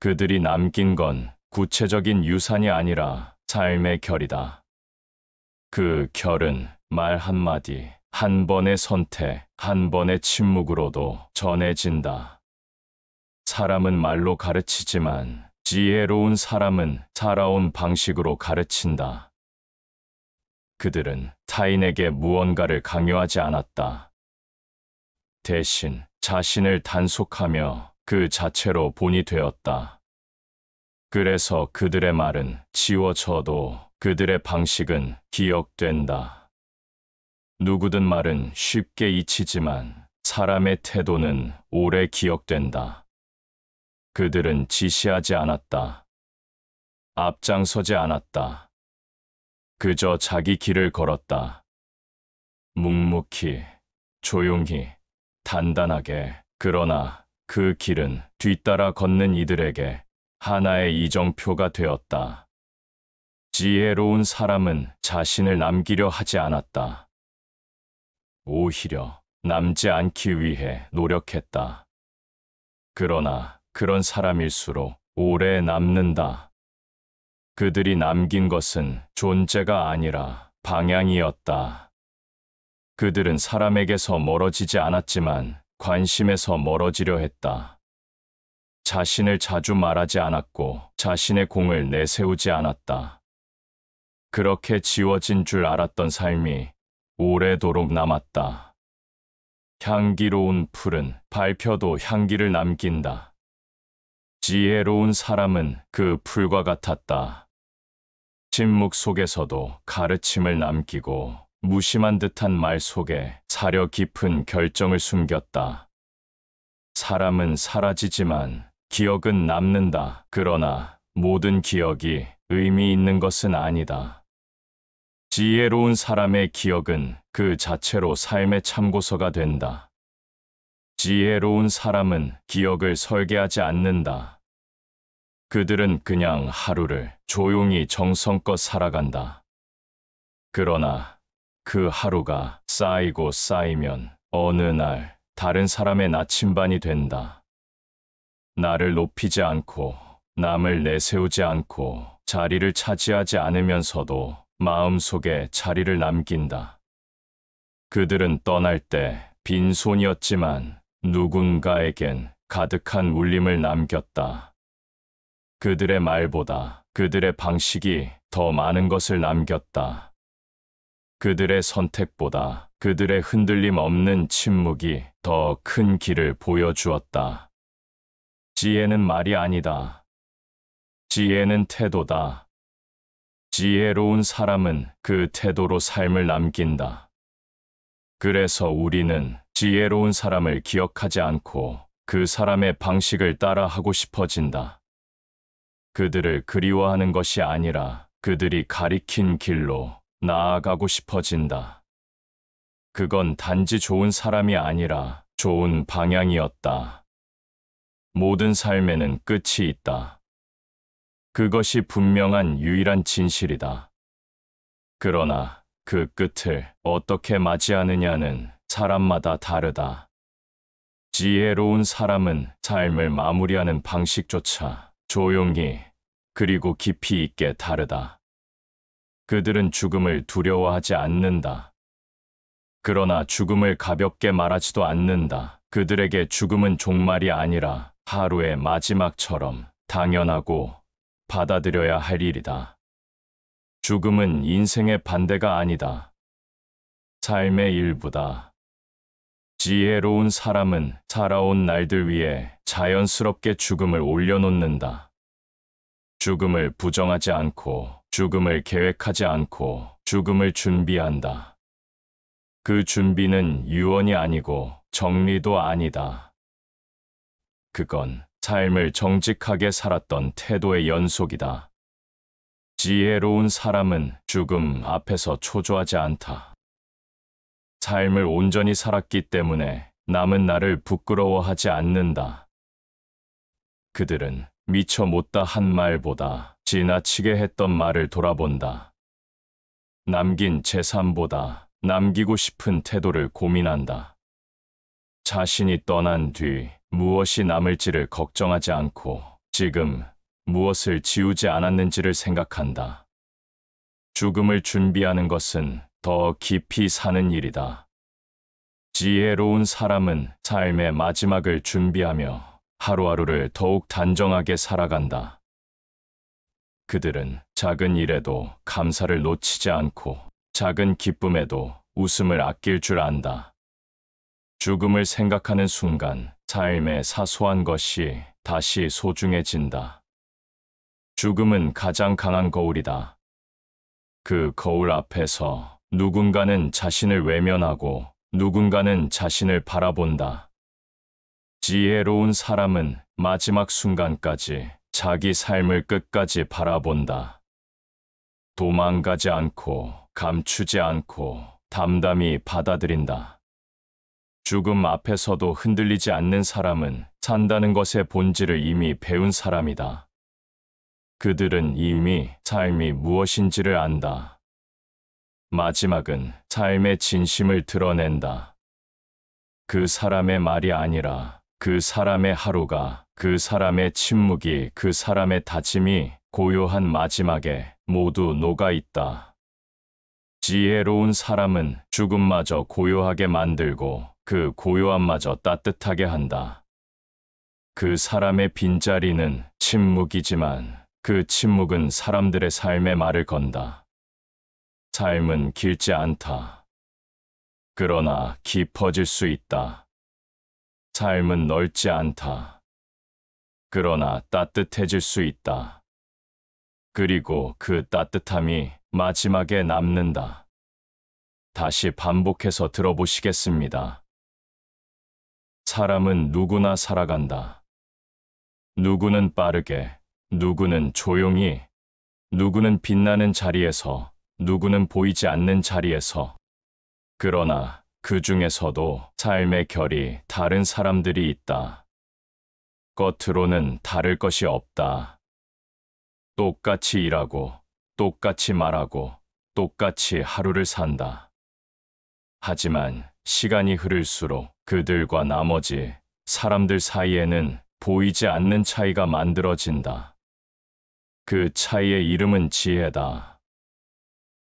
그들이 남긴 건 구체적인 유산이 아니라 삶의 결이다. 그 결은 말 한마디, 한 번의 선택, 한 번의 침묵으로도 전해진다. 사람은 말로 가르치지만 지혜로운 사람은 살아온 방식으로 가르친다. 그들은 타인에게 무언가를 강요하지 않았다. 대신 자신을 단속하며 그 자체로 본이 되었다. 그래서 그들의 말은 지워져도 그들의 방식은 기억된다. 누구든 말은 쉽게 잊히지만 사람의 태도는 오래 기억된다. 그들은 지시하지 않았다. 앞장서지 않았다. 그저 자기 길을 걸었다. 묵묵히, 조용히, 단단하게. 그러나 그 길은 뒤따라 걷는 이들에게 하나의 이정표가 되었다. 지혜로운 사람은 자신을 남기려 하지 않았다. 오히려 남지 않기 위해 노력했다. 그러나 그런 사람일수록 오래 남는다. 그들이 남긴 것은 존재가 아니라 방향이었다. 그들은 사람에게서 멀어지지 않았지만 관심에서 멀어지려 했다. 자신을 자주 말하지 않았고 자신의 공을 내세우지 않았다. 그렇게 지워진 줄 알았던 삶이 오래도록 남았다. 향기로운 풀은 밟혀도 향기를 남긴다. 지혜로운 사람은 그 풀과 같았다. 침묵 속에서도 가르침을 남기고 무심한 듯한 말 속에 사려 깊은 결정을 숨겼다. 사람은 사라지지만 기억은 남는다. 그러나 모든 기억이 의미 있는 것은 아니다. 지혜로운 사람의 기억은 그 자체로 삶의 참고서가 된다. 지혜로운 사람은 기억을 설계하지 않는다. 그들은 그냥 하루를 조용히 정성껏 살아간다. 그러나 그 하루가 쌓이고 쌓이면 어느 날 다른 사람의 나침반이 된다. 나를 높이지 않고 남을 내세우지 않고 자리를 차지하지 않으면서도 마음속에 자리를 남긴다. 그들은 떠날 때 빈손이었지만 누군가에겐 가득한 울림을 남겼다. 그들의 말보다 그들의 방식이 더 많은 것을 남겼다. 그들의 선택보다 그들의 흔들림 없는 침묵이 더 큰 길을 보여주었다. 지혜는 말이 아니다. 지혜는 태도다. 지혜로운 사람은 그 태도로 삶을 남긴다. 그래서 우리는 지혜로운 사람을 기억하지 않고 그 사람의 방식을 따라 하고 싶어진다. 그들을 그리워하는 것이 아니라 그들이 가리킨 길로 나아가고 싶어진다. 그건 단지 좋은 사람이 아니라 좋은 방향이었다. 모든 삶에는 끝이 있다. 그것이 분명한 유일한 진실이다. 그러나 그 끝을 어떻게 맞이하느냐는 사람마다 다르다. 지혜로운 사람은 삶을 마무리하는 방식조차 조용히 그리고 깊이 있게 다르다. 그들은 죽음을 두려워하지 않는다. 그러나 죽음을 가볍게 말하지도 않는다. 그들에게 죽음은 종말이 아니라 하루의 마지막처럼 당연하고 받아들여야 할 일이다. 죽음은 인생의 반대가 아니다. 삶의 일부다. 지혜로운 사람은 살아온 날들 위에 자연스럽게 죽음을 올려놓는다. 죽음을 부정하지 않고, 죽음을 계획하지 않고, 죽음을 준비한다. 그 준비는 유언이 아니고 정리도 아니다. 그건 삶을 정직하게 살았던 태도의 연속이다. 지혜로운 사람은 죽음 앞에서 초조하지 않다. 삶을 온전히 살았기 때문에 남은 나를 부끄러워하지 않는다. 그들은 미처 못다 한 말보다 지나치게 했던 말을 돌아본다. 남긴 재산보다 남기고 싶은 태도를 고민한다. 자신이 떠난 뒤 무엇이 남을지를 걱정하지 않고 지금 무엇을 지우지 않았는지를 생각한다. 죽음을 준비하는 것은 더 깊이 사는 일이다. 지혜로운 사람은 삶의 마지막을 준비하며 하루하루를 더욱 단정하게 살아간다. 그들은 작은 일에도 감사를 놓치지 않고 작은 기쁨에도 웃음을 아낄 줄 안다. 죽음을 생각하는 순간 삶의 사소한 것이 다시 소중해진다. 죽음은 가장 강한 거울이다. 그 거울 앞에서 누군가는 자신을 외면하고 누군가는 자신을 바라본다. 지혜로운 사람은 마지막 순간까지 자기 삶을 끝까지 바라본다. 도망가지 않고 감추지 않고 담담히 받아들인다. 죽음 앞에서도 흔들리지 않는 사람은 산다는 것의 본질을 이미 배운 사람이다. 그들은 이미 삶이 무엇인지를 안다. 마지막은 삶의 진심을 드러낸다. 그 사람의 말이 아니라 그 사람의 하루가, 그 사람의 침묵이, 그 사람의 다짐이 고요한 마지막에 모두 녹아있다. 지혜로운 사람은 죽음마저 고요하게 만들고 그 고요함마저 따뜻하게 한다. 그 사람의 빈자리는 침묵이지만 그 침묵은 사람들의 삶에 말을 건다. 삶은 길지 않다. 그러나 깊어질 수 있다. 삶은 넓지 않다. 그러나 따뜻해질 수 있다. 그리고 그 따뜻함이 마지막에 남는다. 다시 반복해서 들어보시겠습니다. 사람은 누구나 살아간다. 누구는 빠르게, 누구는 조용히, 누구는 빛나는 자리에서, 누구는 보이지 않는 자리에서. 그러나 그 중에서도 삶의 결이 다른 사람들이 있다. 겉으로는 다를 것이 없다. 똑같이 일하고, 똑같이 말하고, 똑같이 하루를 산다. 하지만 시간이 흐를수록 그들과 나머지 사람들 사이에는 보이지 않는 차이가 만들어진다. 그 차이의 이름은 지혜다.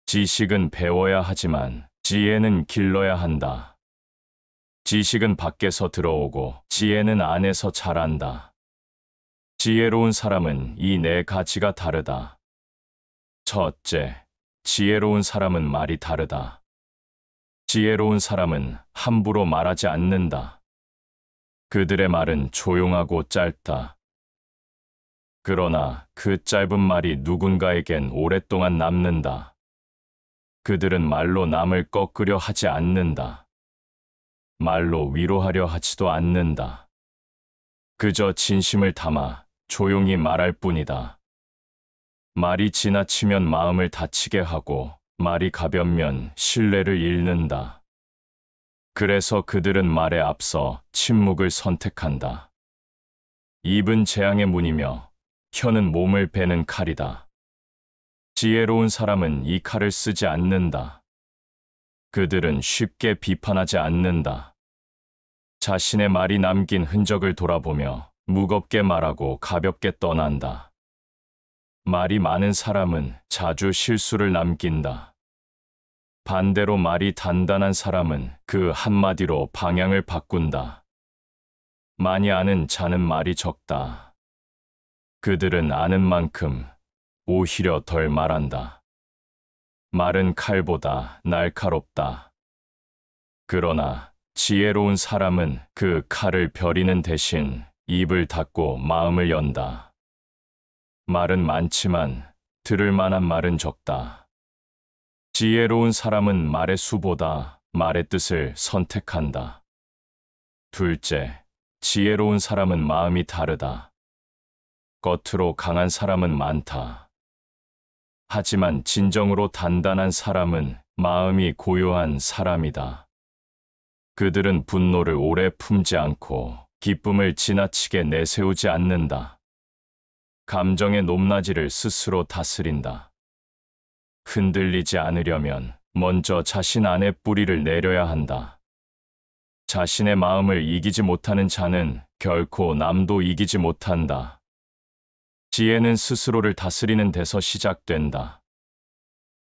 지식은 배워야 하지만 지혜는 길러야 한다. 지식은 밖에서 들어오고 지혜는 안에서 자란다. 지혜로운 사람은 이 네 가지가 다르다. 첫째, 지혜로운 사람은 말이 다르다. 지혜로운 사람은 함부로 말하지 않는다. 그들의 말은 조용하고 짧다. 그러나 그 짧은 말이 누군가에겐 오랫동안 남는다. 그들은 말로 남을 꺾으려 하지 않는다. 말로 위로하려 하지도 않는다. 그저 진심을 담아 조용히 말할 뿐이다. 말이 지나치면 마음을 다치게 하고 말이 가볍면 신뢰를 잃는다. 그래서 그들은 말에 앞서 침묵을 선택한다. 입은 재앙의 문이며 혀는 몸을 베는 칼이다. 지혜로운 사람은 이 칼을 쓰지 않는다. 그들은 쉽게 비판하지 않는다. 자신의 말이 남긴 흔적을 돌아보며 무겁게 말하고 가볍게 떠난다. 말이 많은 사람은 자주 실수를 남긴다. 반대로 말이 단단한 사람은 그 한마디로 방향을 바꾼다. 많이 아는 자는 말이 적다. 그들은 아는 만큼 오히려 덜 말한다. 말은 칼보다 날카롭다. 그러나 지혜로운 사람은 그 칼을 벼리는 대신 입을 닫고 마음을 연다. 말은 많지만 들을 만한 말은 적다. 지혜로운 사람은 말의 수보다 말의 뜻을 선택한다. 둘째, 지혜로운 사람은 마음이 다르다. 겉으로 강한 사람은 많다. 하지만 진정으로 단단한 사람은 마음이 고요한 사람이다. 그들은 분노를 오래 품지 않고 기쁨을 지나치게 내세우지 않는다. 감정의 높낮이를 스스로 다스린다. 흔들리지 않으려면 먼저 자신 안에 뿌리를 내려야 한다. 자신의 마음을 이기지 못하는 자는 결코 남도 이기지 못한다. 지혜는 스스로를 다스리는 데서 시작된다.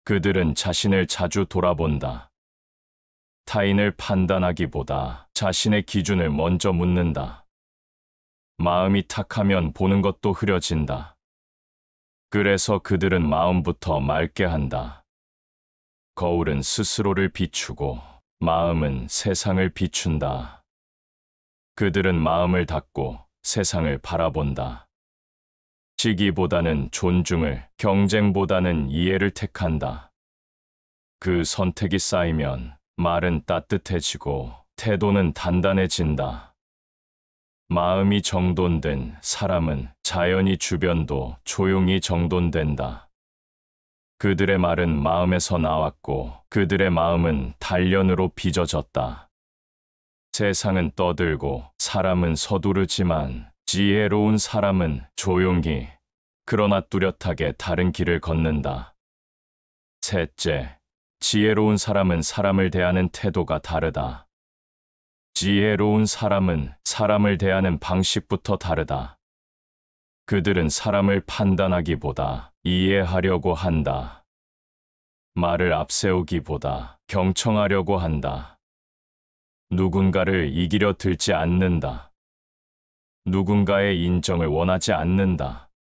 그들은 자신을 자주 돌아본다. 타인을 판단하기보다 자신의 기준을 먼저 묻는다. 마음이 탁하면 보는 것도 흐려진다. 그래서 그들은 마음부터 맑게 한다. 거울은 스스로를 비추고 마음은 세상을 비춘다. 그들은 마음을 닫고 세상을 바라본다. 시기보다는 존중을, 경쟁보다는 이해를 택한다. 그 선택이 쌓이면 말은 따뜻해지고 태도는 단단해진다. 마음이 정돈된 사람은 자연히 주변도 조용히 정돈된다. 그들의 말은 마음에서 나왔고 그들의 마음은 단련으로 빚어졌다. 세상은 떠들고 사람은 서두르지만 지혜로운 사람은 조용히 그러나 뚜렷하게 다른 길을 걷는다. 셋째, 지혜로운 사람은 사람을 대하는 태도가 다르다. 지혜로운 사람은 사람을 대하는 방식부터 다르다. 그들은 사람을 판단하기보다 이해하려고 한다. 말을 앞세우기보다 경청하려고 한다. 누군가를 이기려 들지 않는다. 누군가의 인정을 원하지 않는다.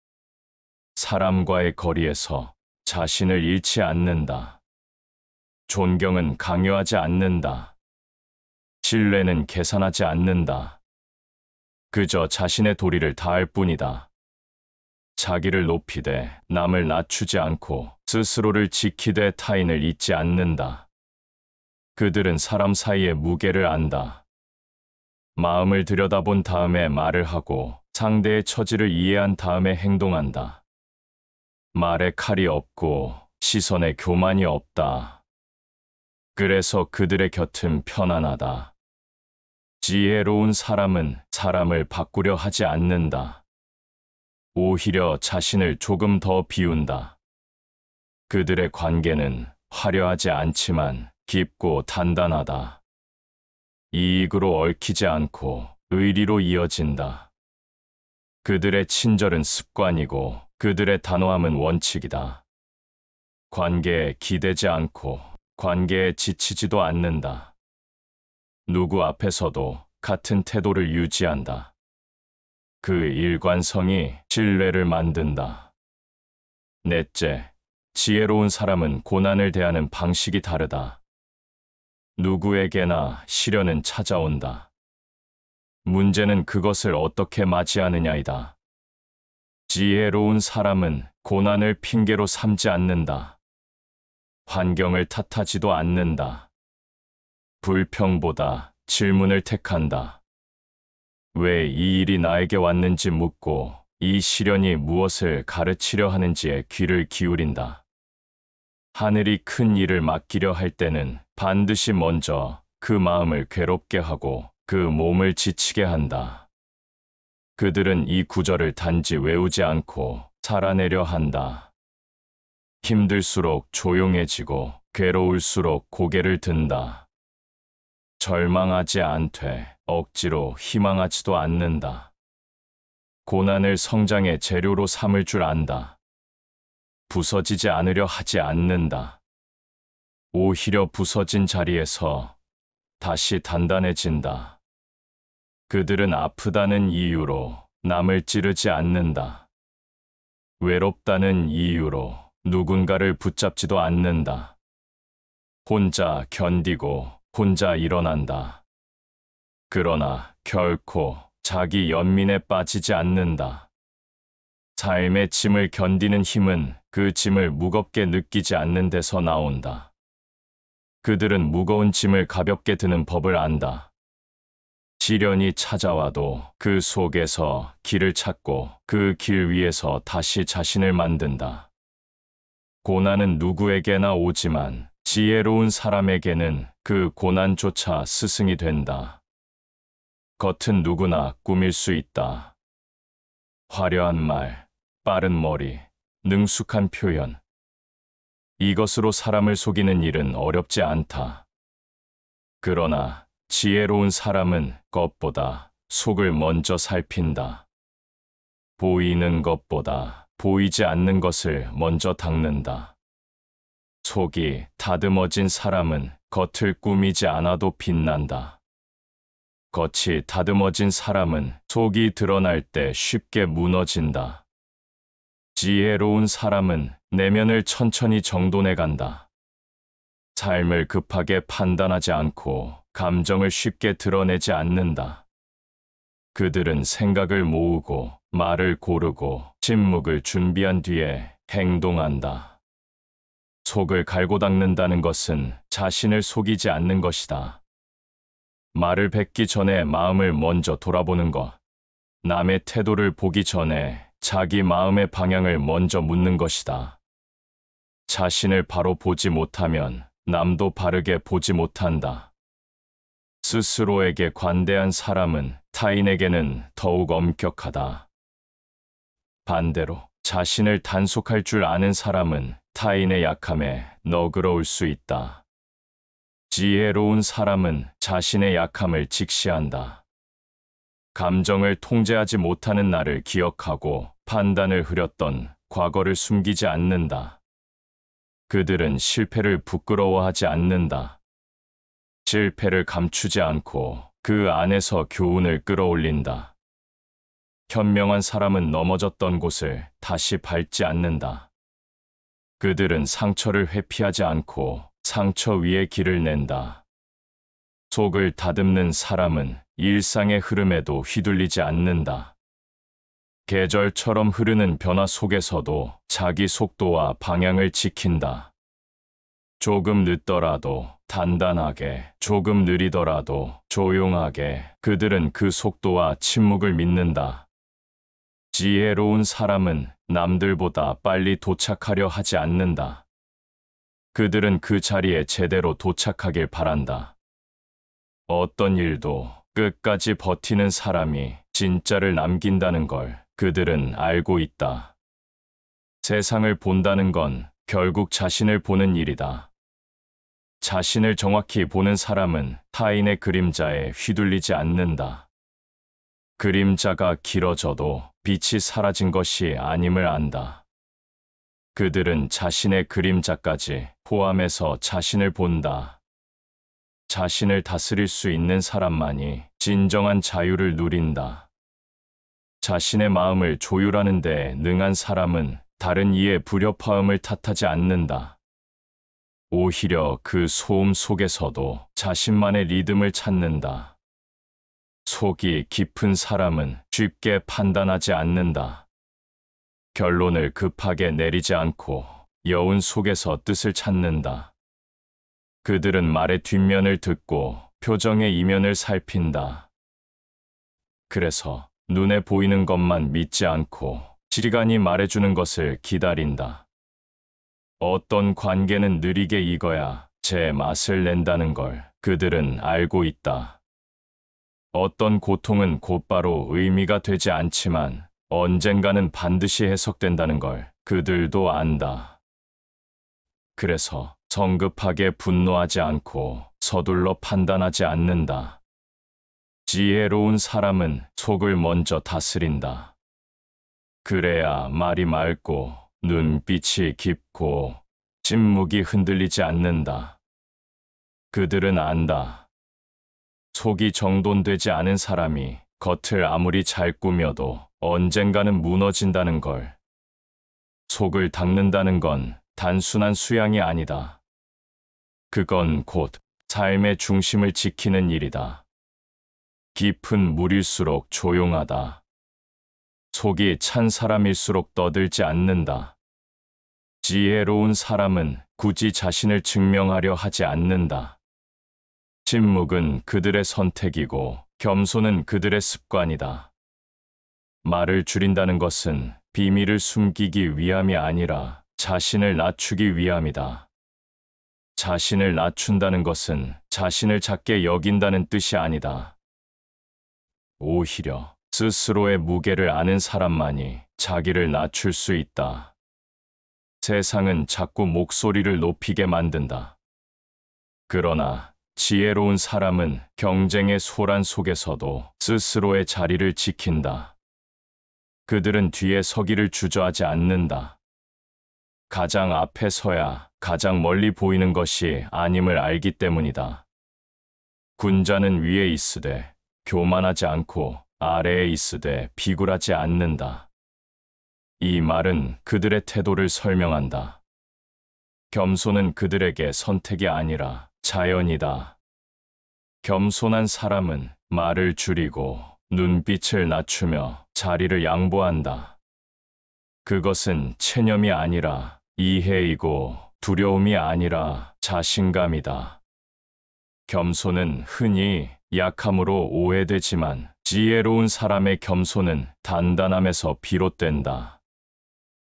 사람과의 거리에서 자신을 잃지 않는다. 존경은 강요하지 않는다. 신뢰는 계산하지 않는다. 그저 자신의 도리를 다할 뿐이다. 자기를 높이되 남을 낮추지 않고 스스로를 지키되 타인을 잊지 않는다. 그들은 사람 사이의 무게를 안다. 마음을 들여다본 다음에 말을 하고 상대의 처지를 이해한 다음에 행동한다. 말에 칼이 없고 시선에 교만이 없다. 그래서 그들의 곁은 편안하다. 지혜로운 사람은 사람을 바꾸려 하지 않는다. 오히려 자신을 조금 더 비운다. 그들의 관계는 화려하지 않지만 깊고 단단하다. 이익으로 얽히지 않고 의리로 이어진다. 그들의 친절은 습관이고 그들의 단호함은 원칙이다. 관계에 기대지 않고 관계에 지치지도 않는다. 누구 앞에서도 같은 태도를 유지한다. 그 일관성이 신뢰를 만든다. 넷째, 지혜로운 사람은 고난을 대하는 방식이 다르다. 누구에게나 시련은 찾아온다. 문제는 그것을 어떻게 맞이하느냐이다. 지혜로운 사람은 고난을 핑계로 삼지 않는다. 환경을 탓하지도 않는다. 불평보다 질문을 택한다. 왜 이 일이 나에게 왔는지 묻고 이 시련이 무엇을 가르치려 하는지에 귀를 기울인다. 하늘이 큰 일을 맡기려 할 때는 반드시 먼저 그 마음을 괴롭게 하고 그 몸을 지치게 한다. 그들은 이 구절을 단지 외우지 않고 살아내려 한다. 힘들수록 조용해지고 괴로울수록 고개를 든다. 절망하지 않되 억지로 희망하지도 않는다. 고난을 성장의 재료로 삼을 줄 안다. 부서지지 않으려 하지 않는다. 오히려 부서진 자리에서 다시 단단해진다. 그들은 아프다는 이유로 남을 찌르지 않는다. 외롭다는 이유로 누군가를 붙잡지도 않는다. 혼자 견디고 혼자 일어난다. 그러나 결코 자기 연민에 빠지지 않는다. 삶의 짐을 견디는 힘은 그 짐을 무겁게 느끼지 않는 데서 나온다. 그들은 무거운 짐을 가볍게 드는 법을 안다. 시련이 찾아와도 그 속에서 길을 찾고 그 길 위에서 다시 자신을 만든다. 고난은 누구에게나 오지만 지혜로운 사람에게는 그 고난조차 스승이 된다. 겉은 누구나 꾸밀 수 있다. 화려한 말, 빠른 머리, 능숙한 표현. 이것으로 사람을 속이는 일은 어렵지 않다. 그러나 지혜로운 사람은 겉보다 속을 먼저 살핀다. 보이는 것보다 보이지 않는 것을 먼저 닦는다. 속이 다듬어진 사람은 겉을 꾸미지 않아도 빛난다. 겉이 다듬어진 사람은 속이 드러날 때 쉽게 무너진다. 지혜로운 사람은 내면을 천천히 정돈해 간다. 삶을 급하게 판단하지 않고 감정을 쉽게 드러내지 않는다. 그들은 생각을 모으고 말을 고르고 침묵을 준비한 뒤에 행동한다. 속을 갈고 닦는다는 것은 자신을 속이지 않는 것이다. 말을 뱉기 전에 마음을 먼저 돌아보는 것. 남의 태도를 보기 전에 자기 마음의 방향을 먼저 묻는 것이다. 자신을 바로 보지 못하면 남도 바르게 보지 못한다. 스스로에게 관대한 사람은 타인에게는 더욱 엄격하다. 반대로 자신을 단속할 줄 아는 사람은 타인의 약함에 너그러울 수 있다. 지혜로운 사람은 자신의 약함을 직시한다. 감정을 통제하지 못하는 나를 기억하고 판단을 흐렸던 과거를 숨기지 않는다. 그들은 실패를 부끄러워하지 않는다. 실패를 감추지 않고 그 안에서 교훈을 끌어올린다. 현명한 사람은 넘어졌던 곳을 다시 밟지 않는다. 그들은 상처를 회피하지 않고 상처 위에 길을 낸다. 속을 다듬는 사람은 일상의 흐름에도 휘둘리지 않는다. 계절처럼 흐르는 변화 속에서도 자기 속도와 방향을 지킨다. 조금 늦더라도 단단하게, 조금 느리더라도 조용하게 그들은 그 속도와 침묵을 믿는다. 지혜로운 사람은 남들보다 빨리 도착하려 하지 않는다. 그들은 그 자리에 제대로 도착하길 바란다. 어떤 일도 끝까지 버티는 사람이 진짜를 남긴다는 걸 그들은 알고 있다. 세상을 본다는 건 결국 자신을 보는 일이다. 자신을 정확히 보는 사람은 타인의 그림자에 휘둘리지 않는다. 그림자가 길어져도 빛이 사라진 것이 아님을 안다. 그들은 자신의 그림자까지 포함해서 자신을 본다. 자신을 다스릴 수 있는 사람만이 진정한 자유를 누린다. 자신의 마음을 조율하는 데 능한 사람은 다른 이의 불협화음을 탓하지 않는다. 오히려 그 소음 속에서도 자신만의 리듬을 찾는다. 속이 깊은 사람은 쉽게 판단하지 않는다. 결론을 급하게 내리지 않고 여운 속에서 뜻을 찾는다. 그들은 말의 뒷면을 듣고 표정의 이면을 살핀다. 그래서 눈에 보이는 것만 믿지 않고 시간이 말해주는 것을 기다린다. 어떤 관계는 느리게 익어야 제 맛을 낸다는 걸 그들은 알고 있다. 어떤 고통은 곧바로 의미가 되지 않지만 언젠가는 반드시 해석된다는 걸 그들도 안다. 그래서 성급하게 분노하지 않고 서둘러 판단하지 않는다. 지혜로운 사람은 속을 먼저 다스린다. 그래야 말이 맑고 눈빛이 깊고 침묵이 흔들리지 않는다. 그들은 안다. 속이 정돈되지 않은 사람이 겉을 아무리 잘 꾸며도 언젠가는 무너진다는 걸. 속을 닦는다는 건 단순한 수양이 아니다. 그건 곧 삶의 중심을 지키는 일이다. 깊은 물일수록 조용하다. 속이 찬 사람일수록 떠들지 않는다. 지혜로운 사람은 굳이 자신을 증명하려 하지 않는다. 침묵은 그들의 선택이고 겸손은 그들의 습관이다. 말을 줄인다는 것은 비밀을 숨기기 위함이 아니라 자신을 낮추기 위함이다. 자신을 낮춘다는 것은 자신을 작게 여긴다는 뜻이 아니다. 오히려 스스로의 무게를 아는 사람만이 자기를 낮출 수 있다. 세상은 자꾸 목소리를 높이게 만든다. 그러나 지혜로운 사람은 경쟁의 소란 속에서도 스스로의 자리를 지킨다. 그들은 뒤에 서기를 주저하지 않는다. 가장 앞에 서야 가장 멀리 보이는 것이 아님을 알기 때문이다. 군자는 위에 있으되 교만하지 않고 아래에 있으되 비굴하지 않는다. 이 말은 그들의 태도를 설명한다. 겸손은 그들에게 선택이 아니라 자연이다. 겸손한 사람은 말을 줄이고 눈빛을 낮추며 자리를 양보한다. 그것은 체념이 아니라 이해이고 두려움이 아니라 자신감이다. 겸손은 흔히 약함으로 오해되지만 지혜로운 사람의 겸손은 단단함에서 비롯된다.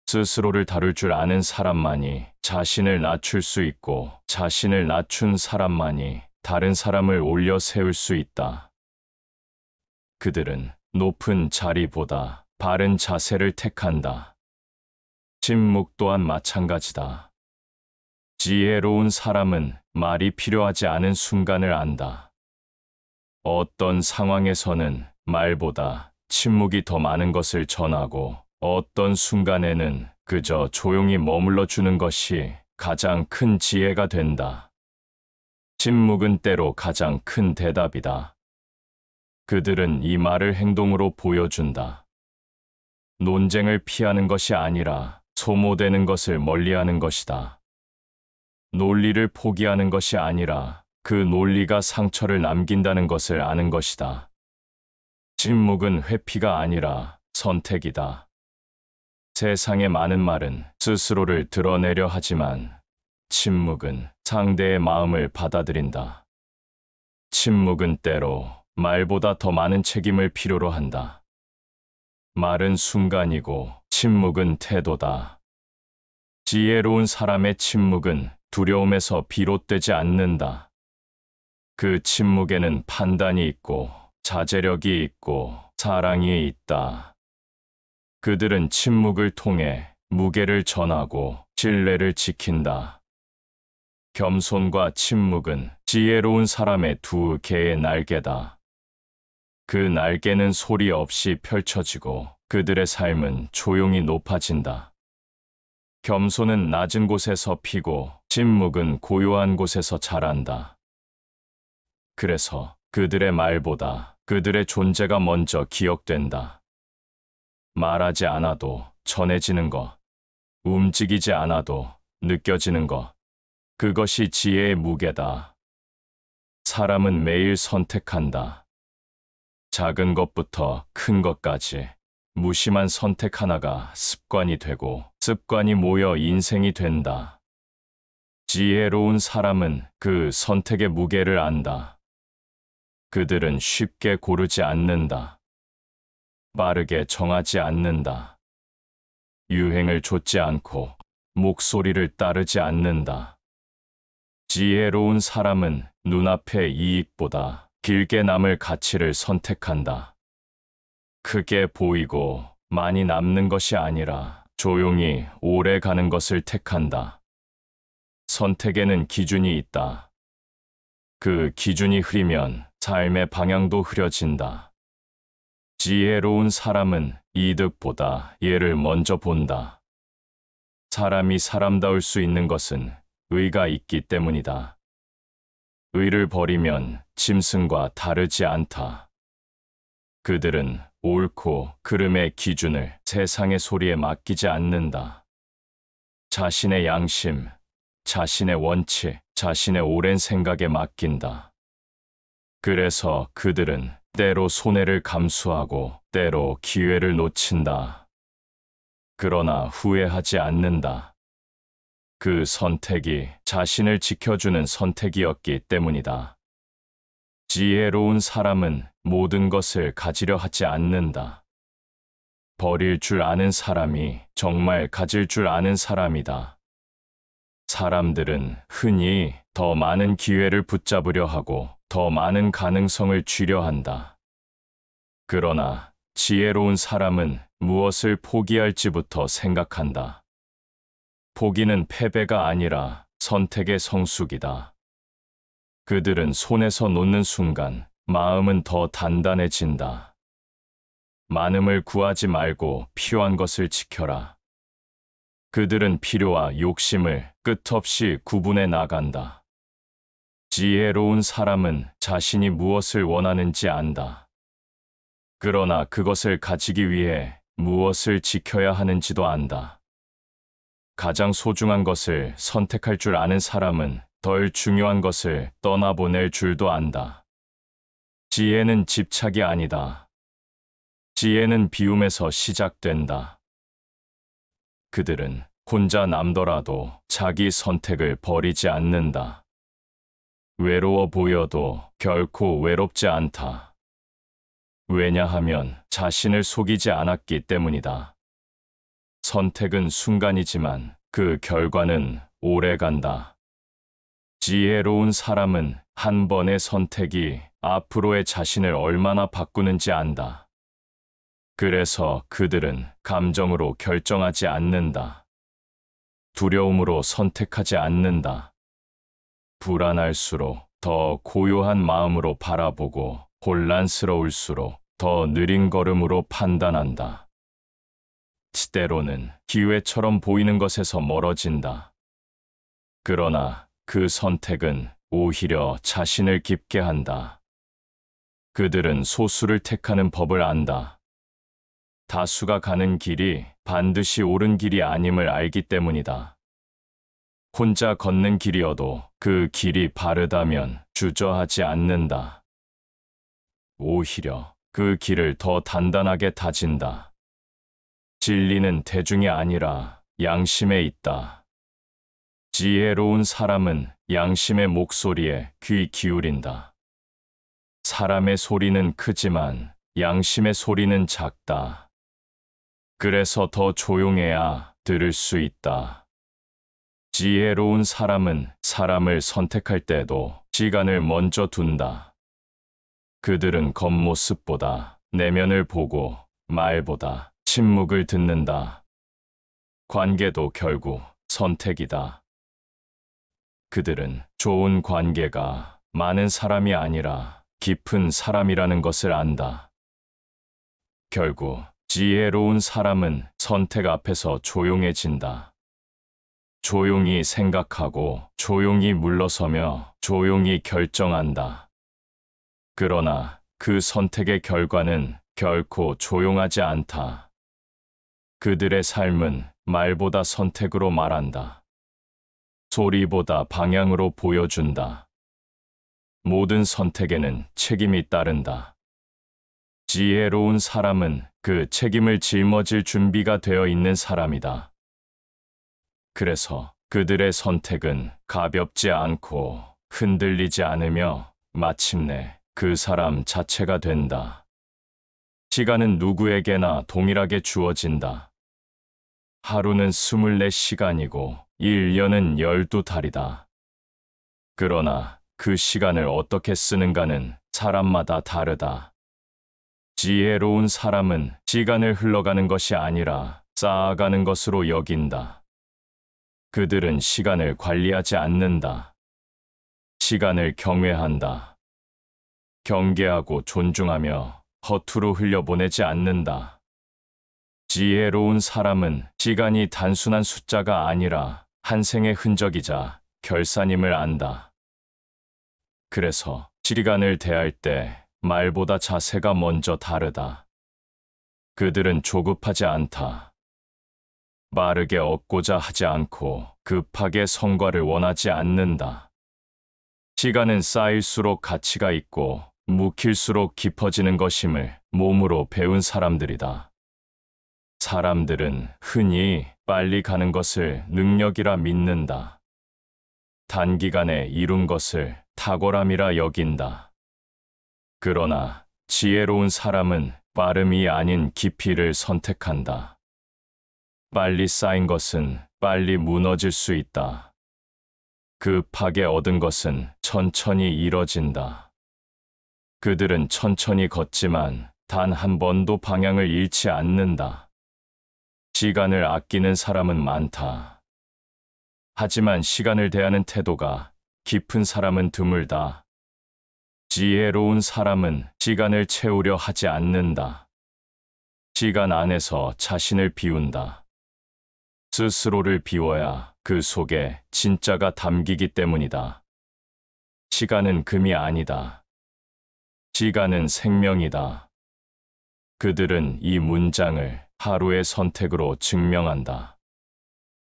스스로를 다룰 줄 아는 사람만이 자신을 낮출 수 있고 자신을 낮춘 사람만이 다른 사람을 올려 세울 수 있다. 그들은 높은 자리보다 바른 자세를 택한다. 침묵 또한 마찬가지다. 지혜로운 사람은 말이 필요하지 않은 순간을 안다. 어떤 상황에서는 말보다 침묵이 더 많은 것을 전하고 어떤 순간에는 그저 조용히 머물러 주는 것이 가장 큰 지혜가 된다. 침묵은 때로 가장 큰 대답이다. 그들은 이 말을 행동으로 보여준다. 논쟁을 피하는 것이 아니라 소모되는 것을 멀리하는 것이다. 논리를 포기하는 것이 아니라 그 논리가 상처를 남긴다는 것을 아는 것이다. 침묵은 회피가 아니라 선택이다. 세상의 많은 말은 스스로를 드러내려 하지만 침묵은 상대의 마음을 받아들인다. 침묵은 때로 말보다 더 많은 책임을 필요로 한다. 말은 순간이고 침묵은 태도다. 지혜로운 사람의 침묵은 두려움에서 비롯되지 않는다. 그 침묵에는 판단이 있고 자제력이 있고 사랑이 있다. 그들은 침묵을 통해 무게를 전하고 신뢰를 지킨다. 겸손과 침묵은 지혜로운 사람의 두 개의 날개다. 그 날개는 소리 없이 펼쳐지고 그들의 삶은 조용히 높아진다. 겸손은 낮은 곳에서 피고 침묵은 고요한 곳에서 자란다. 그래서 그들의 말보다 그들의 존재가 먼저 기억된다. 말하지 않아도 전해지는 것, 움직이지 않아도 느껴지는 것, 그것이 지혜의 무게다. 사람은 매일 선택한다. 작은 것부터 큰 것까지 무심한 선택 하나가 습관이 되고 습관이 모여 인생이 된다. 지혜로운 사람은 그 선택의 무게를 안다. 그들은 쉽게 고르지 않는다. 빠르게 정하지 않는다. 유행을 좇지 않고 목소리를 따르지 않는다. 지혜로운 사람은 눈앞의 이익보다 길게 남을 가치를 선택한다. 크게 보이고 많이 남는 것이 아니라 조용히 오래 가는 것을 택한다. 선택에는 기준이 있다. 그 기준이 흐리면 삶의 방향도 흐려진다. 지혜로운 사람은 이득보다 예를 먼저 본다. 사람이 사람다울 수 있는 것은 의가 있기 때문이다. 의를 버리면 짐승과 다르지 않다. 그들은 옳고 그름의 기준을 세상의 소리에 맡기지 않는다. 자신의 양심, 자신의 원칙, 자신의 오랜 생각에 맡긴다. 그래서 그들은 때로 손해를 감수하고 때로 기회를 놓친다. 그러나 후회하지 않는다. 그 선택이 자신을 지켜주는 선택이었기 때문이다. 지혜로운 사람은 모든 것을 가지려 하지 않는다. 버릴 줄 아는 사람이 정말 가질 줄 아는 사람이다. 사람들은 흔히 더 많은 기회를 붙잡으려 하고 더 많은 가능성을 쥐려 한다. 그러나 지혜로운 사람은 무엇을 포기할지부터 생각한다. 포기는 패배가 아니라 선택의 성숙이다. 그들은 손에서 놓는 순간 마음은 더 단단해진다. 많음을 구하지 말고 필요한 것을 지켜라. 그들은 필요와 욕심을 끝없이 구분해 나간다. 지혜로운 사람은 자신이 무엇을 원하는지 안다. 그러나 그것을 가지기 위해 무엇을 지켜야 하는지도 안다. 가장 소중한 것을 선택할 줄 아는 사람은 덜 중요한 것을 떠나보낼 줄도 안다. 지혜는 집착이 아니다. 지혜는 비움에서 시작된다. 그들은 혼자 남더라도 자기 선택을 버리지 않는다. 외로워 보여도 결코 외롭지 않다. 왜냐하면 자신을 속이지 않았기 때문이다. 선택은 순간이지만 그 결과는 오래 간다. 지혜로운 사람은 한 번의 선택이 앞으로의 자신을 얼마나 바꾸는지 안다. 그래서 그들은 감정으로 결정하지 않는다. 두려움으로 선택하지 않는다. 불안할수록 더 고요한 마음으로 바라보고 혼란스러울수록 더 느린 걸음으로 판단한다. 때로는 기회처럼 보이는 것에서 멀어진다. 그러나 그 선택은 오히려 자신을 깊게 한다. 그들은 소수를 택하는 법을 안다. 다수가 가는 길이 반드시 옳은 길이 아님을 알기 때문이다. 혼자 걷는 길이어도 그 길이 바르다면 주저하지 않는다. 오히려 그 길을 더 단단하게 다진다. 진리는 대중이 아니라 양심에 있다. 지혜로운 사람은 양심의 목소리에 귀 기울인다. 사람의 소리는 크지만 양심의 소리는 작다. 그래서 더 조용해야 들을 수 있다. 지혜로운 사람은 사람을 선택할 때도 시간을 먼저 둔다. 그들은 겉모습보다 내면을 보고 말보다 침묵을 듣는다. 관계도 결국 선택이다. 그들은 좋은 관계가 많은 사람이 아니라 깊은 사람이라는 것을 안다. 결국 지혜로운 사람은 선택 앞에서 조용해진다. 조용히 생각하고 조용히 물러서며 조용히 결정한다. 그러나 그 선택의 결과는 결코 조용하지 않다. 그들의 삶은 말보다 선택으로 말한다. 소리보다 방향으로 보여준다. 모든 선택에는 책임이 따른다. 지혜로운 사람은 그 책임을 짊어질 준비가 되어 있는 사람이다. 그래서 그들의 선택은 가볍지 않고 흔들리지 않으며 마침내 그 사람 자체가 된다. 시간은 누구에게나 동일하게 주어진다. 하루는 24시간이고 1년은 12달이다. 그러나 그 시간을 어떻게 쓰는가는 사람마다 다르다. 지혜로운 사람은 시간을 흘러가는 것이 아니라 쌓아가는 것으로 여긴다. 그들은 시간을 관리하지 않는다. 시간을 경외한다. 경계하고 존중하며 허투루 흘려보내지 않는다. 지혜로운 사람은 시간이 단순한 숫자가 아니라 한 생의 흔적이자 결산임을 안다. 그래서 시간을 대할 때 말보다 자세가 먼저 다르다. 그들은 조급하지 않다. 빠르게 얻고자 하지 않고 급하게 성과를 원하지 않는다. 시간은 쌓일수록 가치가 있고 묵힐수록 깊어지는 것임을 몸으로 배운 사람들이다. 사람들은 흔히 빨리 가는 것을 능력이라 믿는다. 단기간에 이룬 것을 탁월함이라 여긴다. 그러나 지혜로운 사람은 빠름이 아닌 깊이를 선택한다. 빨리 쌓인 것은 빨리 무너질 수 있다. 급하게 얻은 것은 천천히 이뤄진다. 그들은 천천히 걷지만 단 한 번도 방향을 잃지 않는다. 시간을 아끼는 사람은 많다. 하지만 시간을 대하는 태도가 깊은 사람은 드물다. 지혜로운 사람은 시간을 채우려 하지 않는다. 시간 안에서 자신을 비운다. 스스로를 비워야 그 속에 진짜가 담기기 때문이다. 시간은 금이 아니다. 시간은 생명이다. 그들은 이 문장을 하루의 선택으로 증명한다.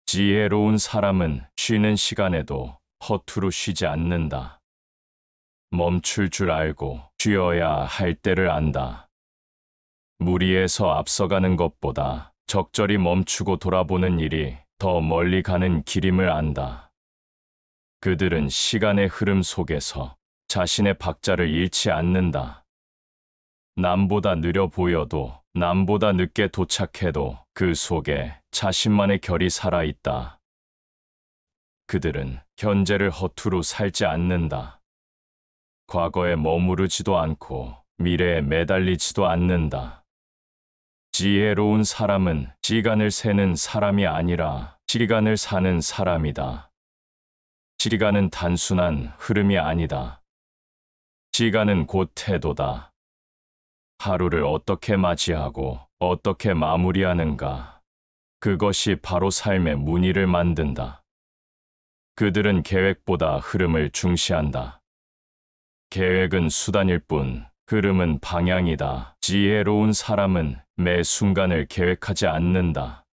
지혜로운 사람은 쉬는 시간에도 허투루 쉬지 않는다. 멈출 줄 알고 쉬어야 할 때를 안다. 무리에서 앞서가는 것보다 적절히 멈추고 돌아보는 일이 더 멀리 가는 길임을 안다. 그들은 시간의 흐름 속에서 자신의 박자를 잃지 않는다. 남보다 느려 보여도 남보다 늦게 도착해도 그 속에 자신만의 결이 살아있다. 그들은 현재를 허투루 살지 않는다. 과거에 머무르지도 않고 미래에 매달리지도 않는다. 지혜로운 사람은 시간을 세는 사람이 아니라 시간을 사는 사람이다. 시간은 단순한 흐름이 아니다. 시간은 곧 태도다. 하루를 어떻게 맞이하고 어떻게 마무리하는가. 그것이 바로 삶의 무늬를 만든다. 그들은 계획보다 흐름을 중시한다. 계획은 수단일 뿐 흐름은 방향이다. 지혜로운 사람은 매 순간을 계획하지 않는다.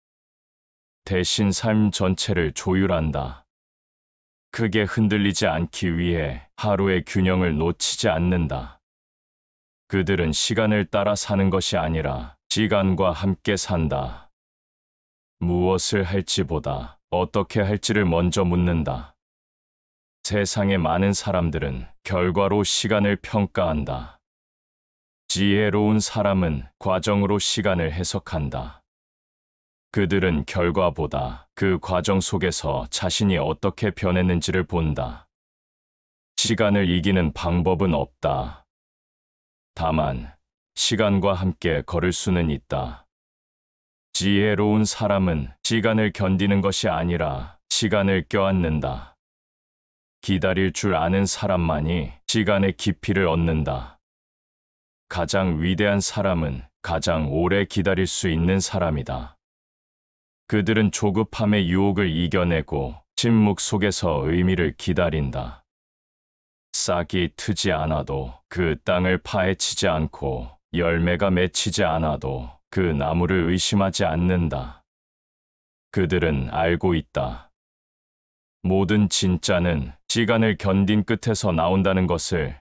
대신 삶 전체를 조율한다. 크게 흔들리지 않기 위해 하루의 균형을 놓치지 않는다. 그들은 시간을 따라 사는 것이 아니라 시간과 함께 산다. 무엇을 할지보다 어떻게 할지를 먼저 묻는다. 세상의 많은 사람들은 결과로 시간을 평가한다. 지혜로운 사람은 과정으로 시간을 해석한다. 그들은 결과보다 그 과정 속에서 자신이 어떻게 변했는지를 본다. 시간을 이기는 방법은 없다. 다만, 시간과 함께 걸을 수는 있다. 지혜로운 사람은 시간을 견디는 것이 아니라 시간을 껴안는다. 기다릴 줄 아는 사람만이 시간의 깊이를 얻는다. 가장 위대한 사람은 가장 오래 기다릴 수 있는 사람이다. 그들은 조급함의 유혹을 이겨내고 침묵 속에서 의미를 기다린다. 싹이 트지 않아도 그 땅을 파헤치지 않고 열매가 맺히지 않아도 그 나무를 의심하지 않는다. 그들은 알고 있다. 모든 진짜는 시간을 견딘 끝에서 나온다는 것을.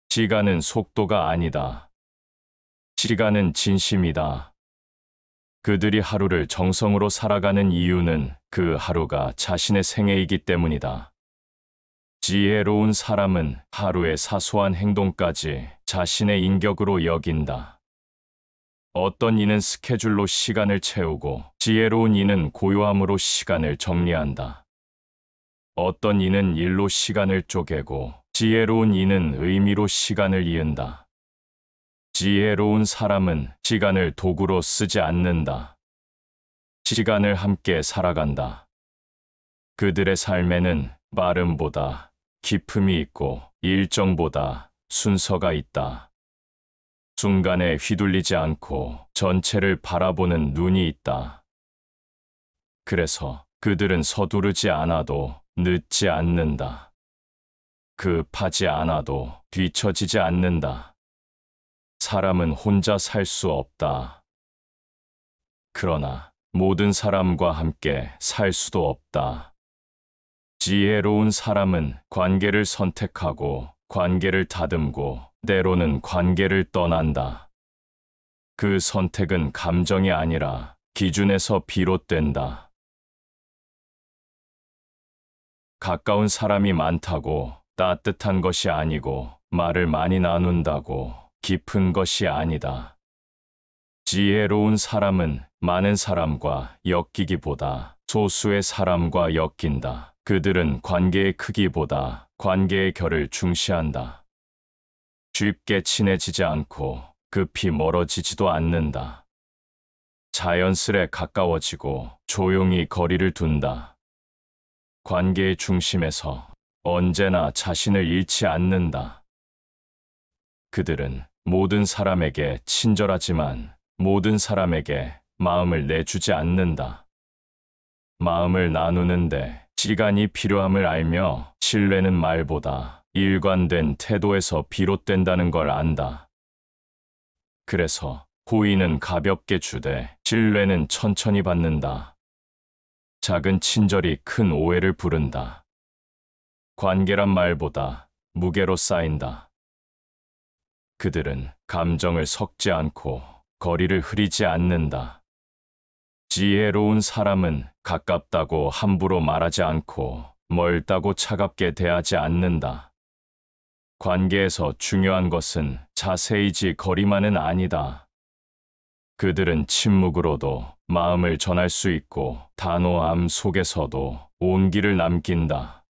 시간은 속도가 아니다. 시간은 진심이다. 그들이 하루를 정성으로 살아가는 이유는 그 하루가 자신의 생애이기 때문이다. 지혜로운 사람은 하루의 사소한 행동까지 자신의 인격으로 여긴다. 어떤 이는 스케줄로 시간을 채우고 지혜로운 이는 고요함으로 시간을 정리한다. 어떤 이는 일로 시간을 쪼개고 지혜로운 이는 의미로 시간을 이은다. 지혜로운 사람은 시간을 도구로 쓰지 않는다. 시간을 함께 살아간다. 그들의 삶에는 빠름보다 깊음이 있고 일정보다 순서가 있다. 순간에 휘둘리지 않고 전체를 바라보는 눈이 있다. 그래서 그들은 서두르지 않아도 늦지 않는다. 급하지 않아도 뒤처지지 않는다. 사람은 혼자 살 수 없다. 그러나 모든 사람과 함께 살 수도 없다. 지혜로운 사람은 관계를 선택하고 관계를 다듬고 때로는 관계를 떠난다. 그 선택은 감정이 아니라 기준에서 비롯된다. 가까운 사람이 많다고 따뜻한 것이 아니고 말을 많이 나눈다고 깊은 것이 아니다. 지혜로운 사람은 많은 사람과 엮이기보다 소수의 사람과 엮인다. 그들은 관계의 크기보다 관계의 결을 중시한다. 쉽게 친해지지 않고 급히 멀어지지도 않는다. 자연스레 가까워지고 조용히 거리를 둔다. 관계의 중심에서 언제나 자신을 잃지 않는다. 그들은 모든 사람에게 친절하지만 모든 사람에게 마음을 내주지 않는다. 마음을 나누는데 시간이 필요함을 알며 신뢰는 말보다 일관된 태도에서 비롯된다는 걸 안다. 그래서 호의는 가볍게 주되 신뢰는 천천히 받는다. 작은 친절이 큰 오해를 부른다. 관계란 말보다 무게로 쌓인다. 그들은 감정을 섞지 않고 거리를 흐리지 않는다. 지혜로운 사람은 가깝다고 함부로 말하지 않고 멀다고 차갑게 대하지 않는다. 관계에서 중요한 것은 자세이지 거리만은 아니다. 그들은 침묵으로도 마음을 전할 수 있고 단호함 속에서도 온기를 남긴다.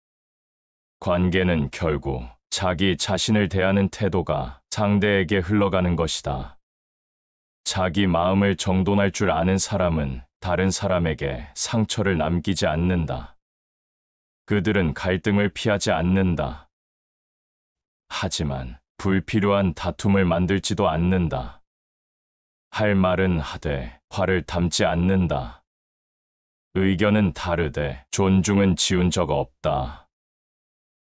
관계는 결국 자기 자신을 대하는 태도가 상대에게 흘러가는 것이다. 자기 마음을 정돈할 줄 아는 사람은 다른 사람에게 상처를 남기지 않는다. 그들은 갈등을 피하지 않는다. 하지만 불필요한 다툼을 만들지도 않는다. 할 말은 하되 화를 담지 않는다. 의견은 다르되 존중은 지운 적 없다.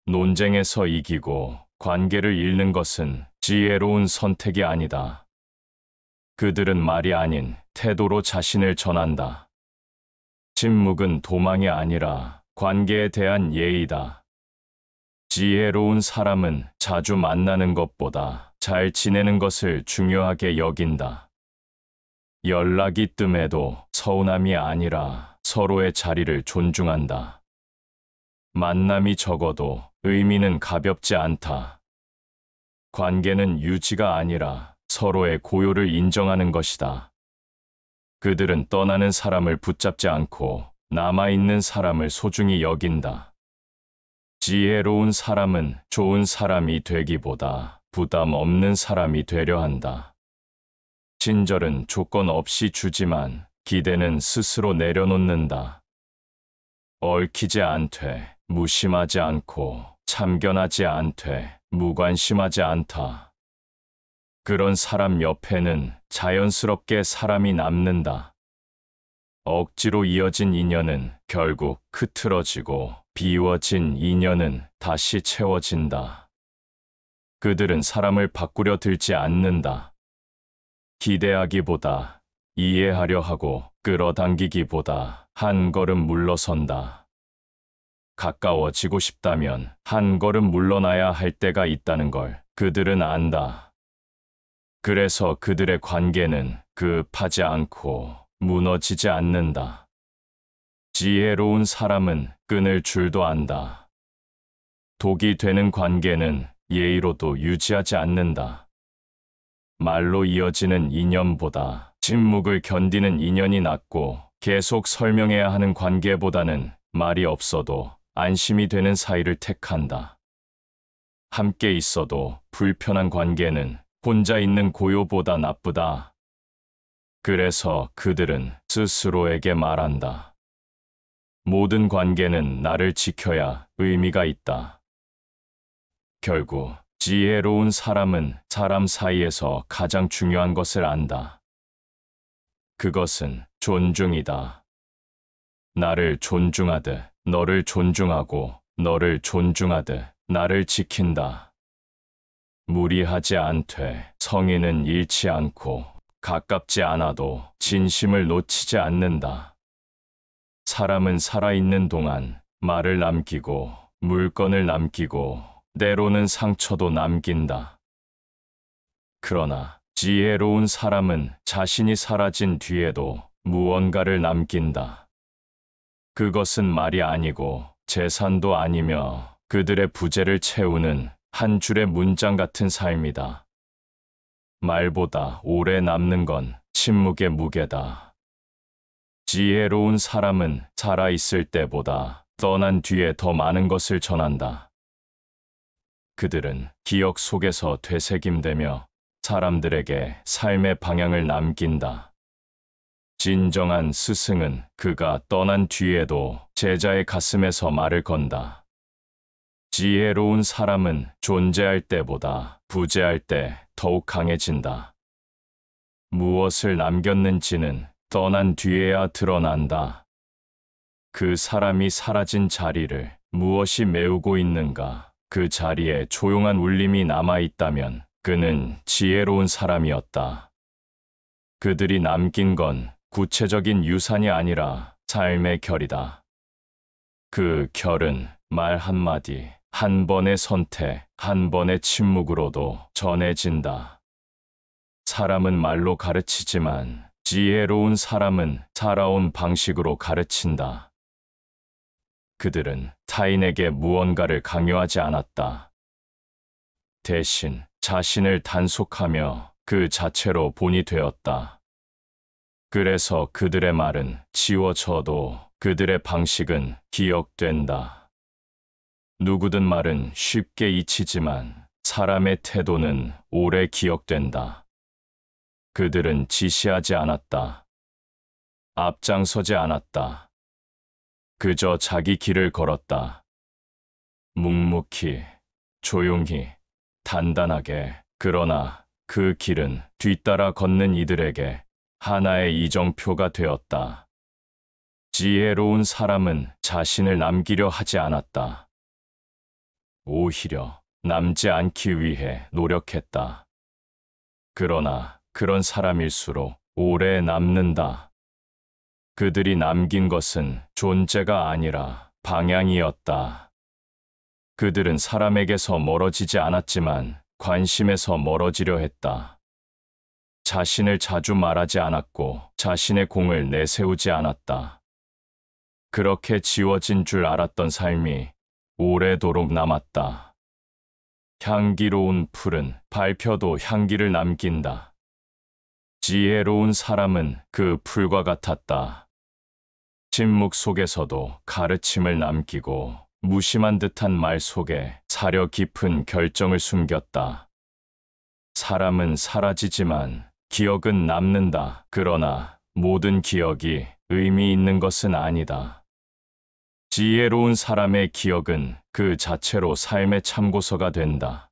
논쟁에서 이기고 관계를 잃는 것은 지혜로운 선택이 아니다. 그들은 말이 아닌 태도로 자신을 전한다. 침묵은 도망이 아니라 관계에 대한 예의다. 지혜로운 사람은 자주 만나는 것보다 잘 지내는 것을 중요하게 여긴다. 연락이 뜸해도 서운함이 아니라 서로의 자리를 존중한다. 만남이 적어도 의미는 가볍지 않다. 관계는 유지가 아니라 서로의 고요를 인정하는 것이다. 그들은 떠나는 사람을 붙잡지 않고 남아있는 사람을 소중히 여긴다. 지혜로운 사람은 좋은 사람이 되기보다 부담 없는 사람이 되려 한다. 친절은 조건 없이 주지만 기대는 스스로 내려놓는다. 얽히지 않되, 무심하지 않고, 참견하지 않되, 무관심하지 않다. 그런 사람 옆에는 자연스럽게 사람이 남는다. 억지로 이어진 인연은 결국 흐트러지고 비워진 인연은 다시 채워진다. 그들은 사람을 바꾸려 들지 않는다. 기대하기보다 이해하려 하고 끌어당기기보다 한 걸음 물러선다. 가까워지고 싶다면 한 걸음 물러나야 할 때가 있다는 걸 그들은 안다. 그래서 그들의 관계는 급하지 않고 무너지지 않는다. 지혜로운 사람은 끊을 줄도 안다. 독이 되는 관계는 예의로도 유지하지 않는다. 말로 이어지는 인연보다 침묵을 견디는 인연이 낫고 계속 설명해야 하는 관계보다는 말이 없어도 안심이 되는 사이를 택한다. 함께 있어도 불편한 관계는 혼자 있는 고요보다 나쁘다. 그래서 그들은 스스로에게 말한다. 모든 관계는 나를 지켜야 의미가 있다. 결국 지혜로운 사람은 사람 사이에서 가장 중요한 것을 안다. 그것은 존중이다. 나를 존중하듯 너를 존중하고 너를 존중하듯 나를 지킨다. 무리하지 않되 성의는 잃지 않고 가깝지 않아도 진심을 놓치지 않는다. 사람은 살아있는 동안 말을 남기고 물건을 남기고 때로는 상처도 남긴다. 그러나 지혜로운 사람은 자신이 사라진 뒤에도 무언가를 남긴다. 그것은 말이 아니고 재산도 아니며 그들의 부재를 채우는 한 줄의 문장 같은 삶이다. 말보다 오래 남는 건 침묵의 무게다. 지혜로운 사람은 살아있을 때보다 떠난 뒤에 더 많은 것을 전한다. 그들은 기억 속에서 되새김되며 사람들에게 삶의 방향을 남긴다. 진정한 스승은 그가 떠난 뒤에도 제자의 가슴에서 말을 건다. 지혜로운 사람은 존재할 때보다 부재할 때 더욱 강해진다. 무엇을 남겼는지는 떠난 뒤에야 드러난다. 그 사람이 사라진 자리를 무엇이 메우고 있는가? 그 자리에 조용한 울림이 남아있다면 그는 지혜로운 사람이었다. 그들이 남긴 건 구체적인 유산이 아니라 삶의 결이다. 그 결은 말 한마디, 한 번의 선택, 한 번의 침묵으로도 전해진다. 사람은 말로 가르치지만 지혜로운 사람은 살아온 방식으로 가르친다. 그들은 타인에게 무언가를 강요하지 않았다. 대신 자신을 단속하며 그 자체로 본이 되었다. 그래서 그들의 말은 지워져도 그들의 방식은 기억된다. 누구든 말은 쉽게 잊히지만 사람의 태도는 오래 기억된다. 그들은 지시하지 않았다. 앞장서지 않았다. 그저 자기 길을 걸었다. 묵묵히, 조용히, 단단하게. 그러나 그 길은 뒤따라 걷는 이들에게 하나의 이정표가 되었다. 지혜로운 사람은 자신을 남기려 하지 않았다. 오히려 남지 않기 위해 노력했다. 그러나 그런 사람일수록 오래 남는다. 그들이 남긴 것은 존재가 아니라 방향이었다. 그들은 사람에게서 멀어지지 않았지만 관심에서 멀어지려 했다. 자신을 자주 말하지 않았고 자신의 공을 내세우지 않았다. 그렇게 지워진 줄 알았던 삶이 오래도록 남았다. 향기로운 풀은 밟혀도 향기를 남긴다. 지혜로운 사람은 그 풀과 같았다. 침묵 속에서도 가르침을 남기고 무심한 듯한 말 속에 사려 깊은 결정을 숨겼다. 사람은 사라지지만 기억은 남는다. 그러나 모든 기억이 의미 있는 것은 아니다. 지혜로운 사람의 기억은 그 자체로 삶의 참고서가 된다.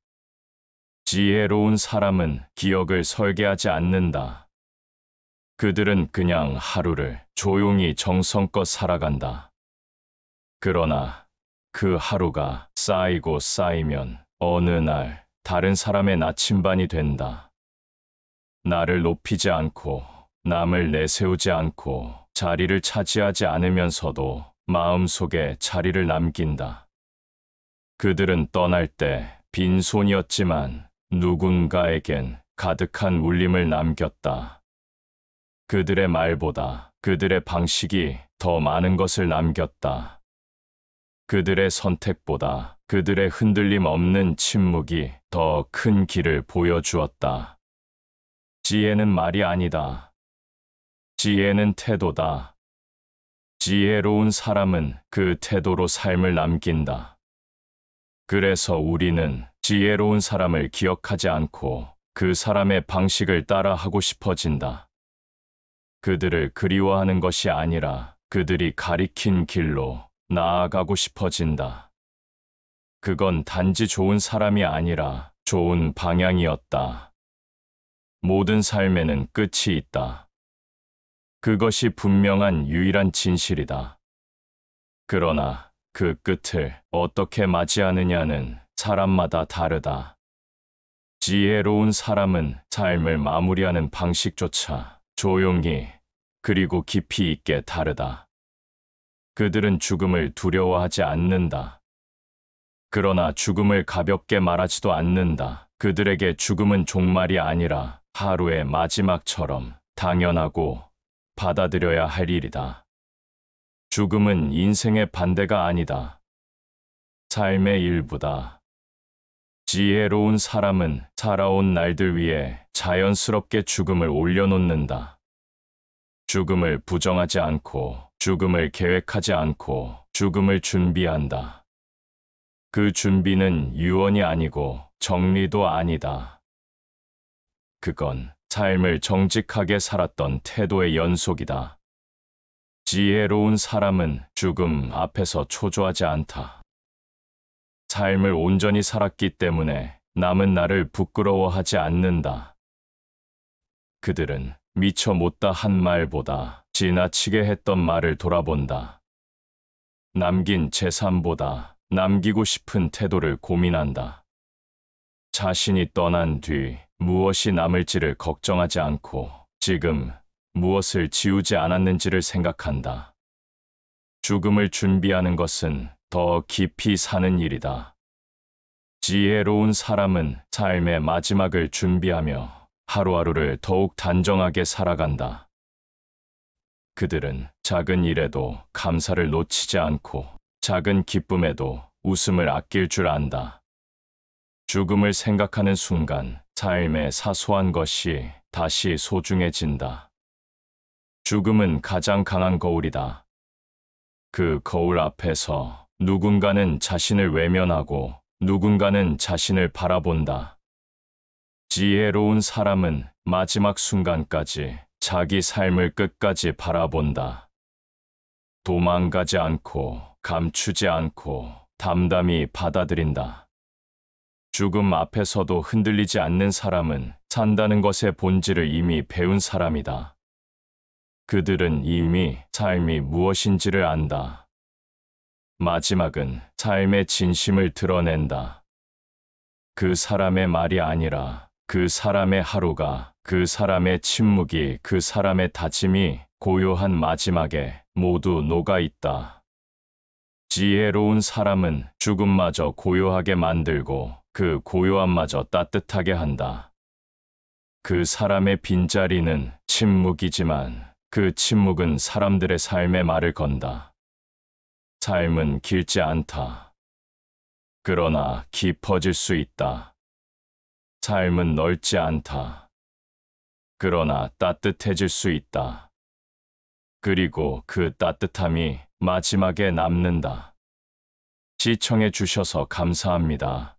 지혜로운 사람은 기억을 설계하지 않는다. 그들은 그냥 하루를 조용히 정성껏 살아간다. 그러나 그 하루가 쌓이고 쌓이면 어느 날 다른 사람의 나침반이 된다. 나를 높이지 않고 남을 내세우지 않고 자리를 차지하지 않으면서도 마음속에 자리를 남긴다. 그들은 떠날 때 빈손이었지만 누군가에겐 가득한 울림을 남겼다. 그들의 말보다 그들의 방식이 더 많은 것을 남겼다. 그들의 선택보다 그들의 흔들림 없는 침묵이 더 큰 길을 보여주었다. 지혜는 말이 아니다. 지혜는 태도다. 지혜로운 사람은 그 태도로 삶을 남긴다. 그래서 우리는 지혜로운 사람을 기억하지 않고 그 사람의 방식을 따라하고 싶어진다. 그들을 그리워하는 것이 아니라 그들이 가리킨 길로 나아가고 싶어진다. 그건 단지 좋은 사람이 아니라 좋은 방향이었다. 모든 삶에는 끝이 있다. 그것이 분명한 유일한 진실이다. 그러나 그 끝을 어떻게 맞이하느냐는 사람마다 다르다. 지혜로운 사람은 삶을 마무리하는 방식조차 조용히 그리고 깊이 있게 다르다. 그들은 죽음을 두려워하지 않는다. 그러나 죽음을 가볍게 말하지도 않는다. 그들에게 죽음은 종말이 아니라 하루의 마지막처럼 당연하고 받아들여야 할 일이다. 죽음은 인생의 반대가 아니다. 삶의 일부다. 지혜로운 사람은 살아온 날들 위에 자연스럽게 죽음을 올려놓는다. 죽음을 부정하지 않고, 죽음을 계획하지 않고, 죽음을 준비한다. 그 준비는 유언이 아니고 정리도 아니다. 그건 삶을 정직하게 살았던 태도의 연속이다. 지혜로운 사람은 죽음 앞에서 초조하지 않다. 삶을 온전히 살았기 때문에 남은 나를 부끄러워하지 않는다. 그들은 미처 못다 한 말보다 지나치게 했던 말을 돌아본다. 남긴 재산보다 남기고 싶은 태도를 고민한다. 자신이 떠난 뒤 무엇이 남을지를 걱정하지 않고 지금 무엇을 지우지 않았는지를 생각한다. 죽음을 준비하는 것은 더 깊이 사는 일이다. 지혜로운 사람은 삶의 마지막을 준비하며 하루하루를 더욱 단정하게 살아간다. 그들은 작은 일에도 감사를 놓치지 않고 작은 기쁨에도 웃음을 아낄 줄 안다. 죽음을 생각하는 순간 삶의 사소한 것이 다시 소중해진다. 죽음은 가장 강한 거울이다. 그 거울 앞에서 누군가는 자신을 외면하고 누군가는 자신을 바라본다. 지혜로운 사람은 마지막 순간까지 자기 삶을 끝까지 바라본다. 도망가지 않고 감추지 않고 담담히 받아들인다. 죽음 앞에서도 흔들리지 않는 사람은 산다는 것의 본질을 이미 배운 사람이다. 그들은 이미 삶이 무엇인지를 안다. 마지막은 삶의 진심을 드러낸다. 그 사람의 말이 아니라 그 사람의 하루가, 그 사람의 침묵이, 그 사람의 다짐이 고요한 마지막에 모두 녹아 있다. 지혜로운 사람은 죽음마저 고요하게 만들고 그 고요함마저 따뜻하게 한다. 그 사람의 빈자리는 침묵이지만 그 침묵은 사람들의 삶에 말을 건다. 삶은 길지 않다. 그러나 깊어질 수 있다. 삶은 넓지 않다. 그러나 따뜻해질 수 있다. 그리고 그 따뜻함이 마지막에 남는다. 시청해 주셔서 감사합니다.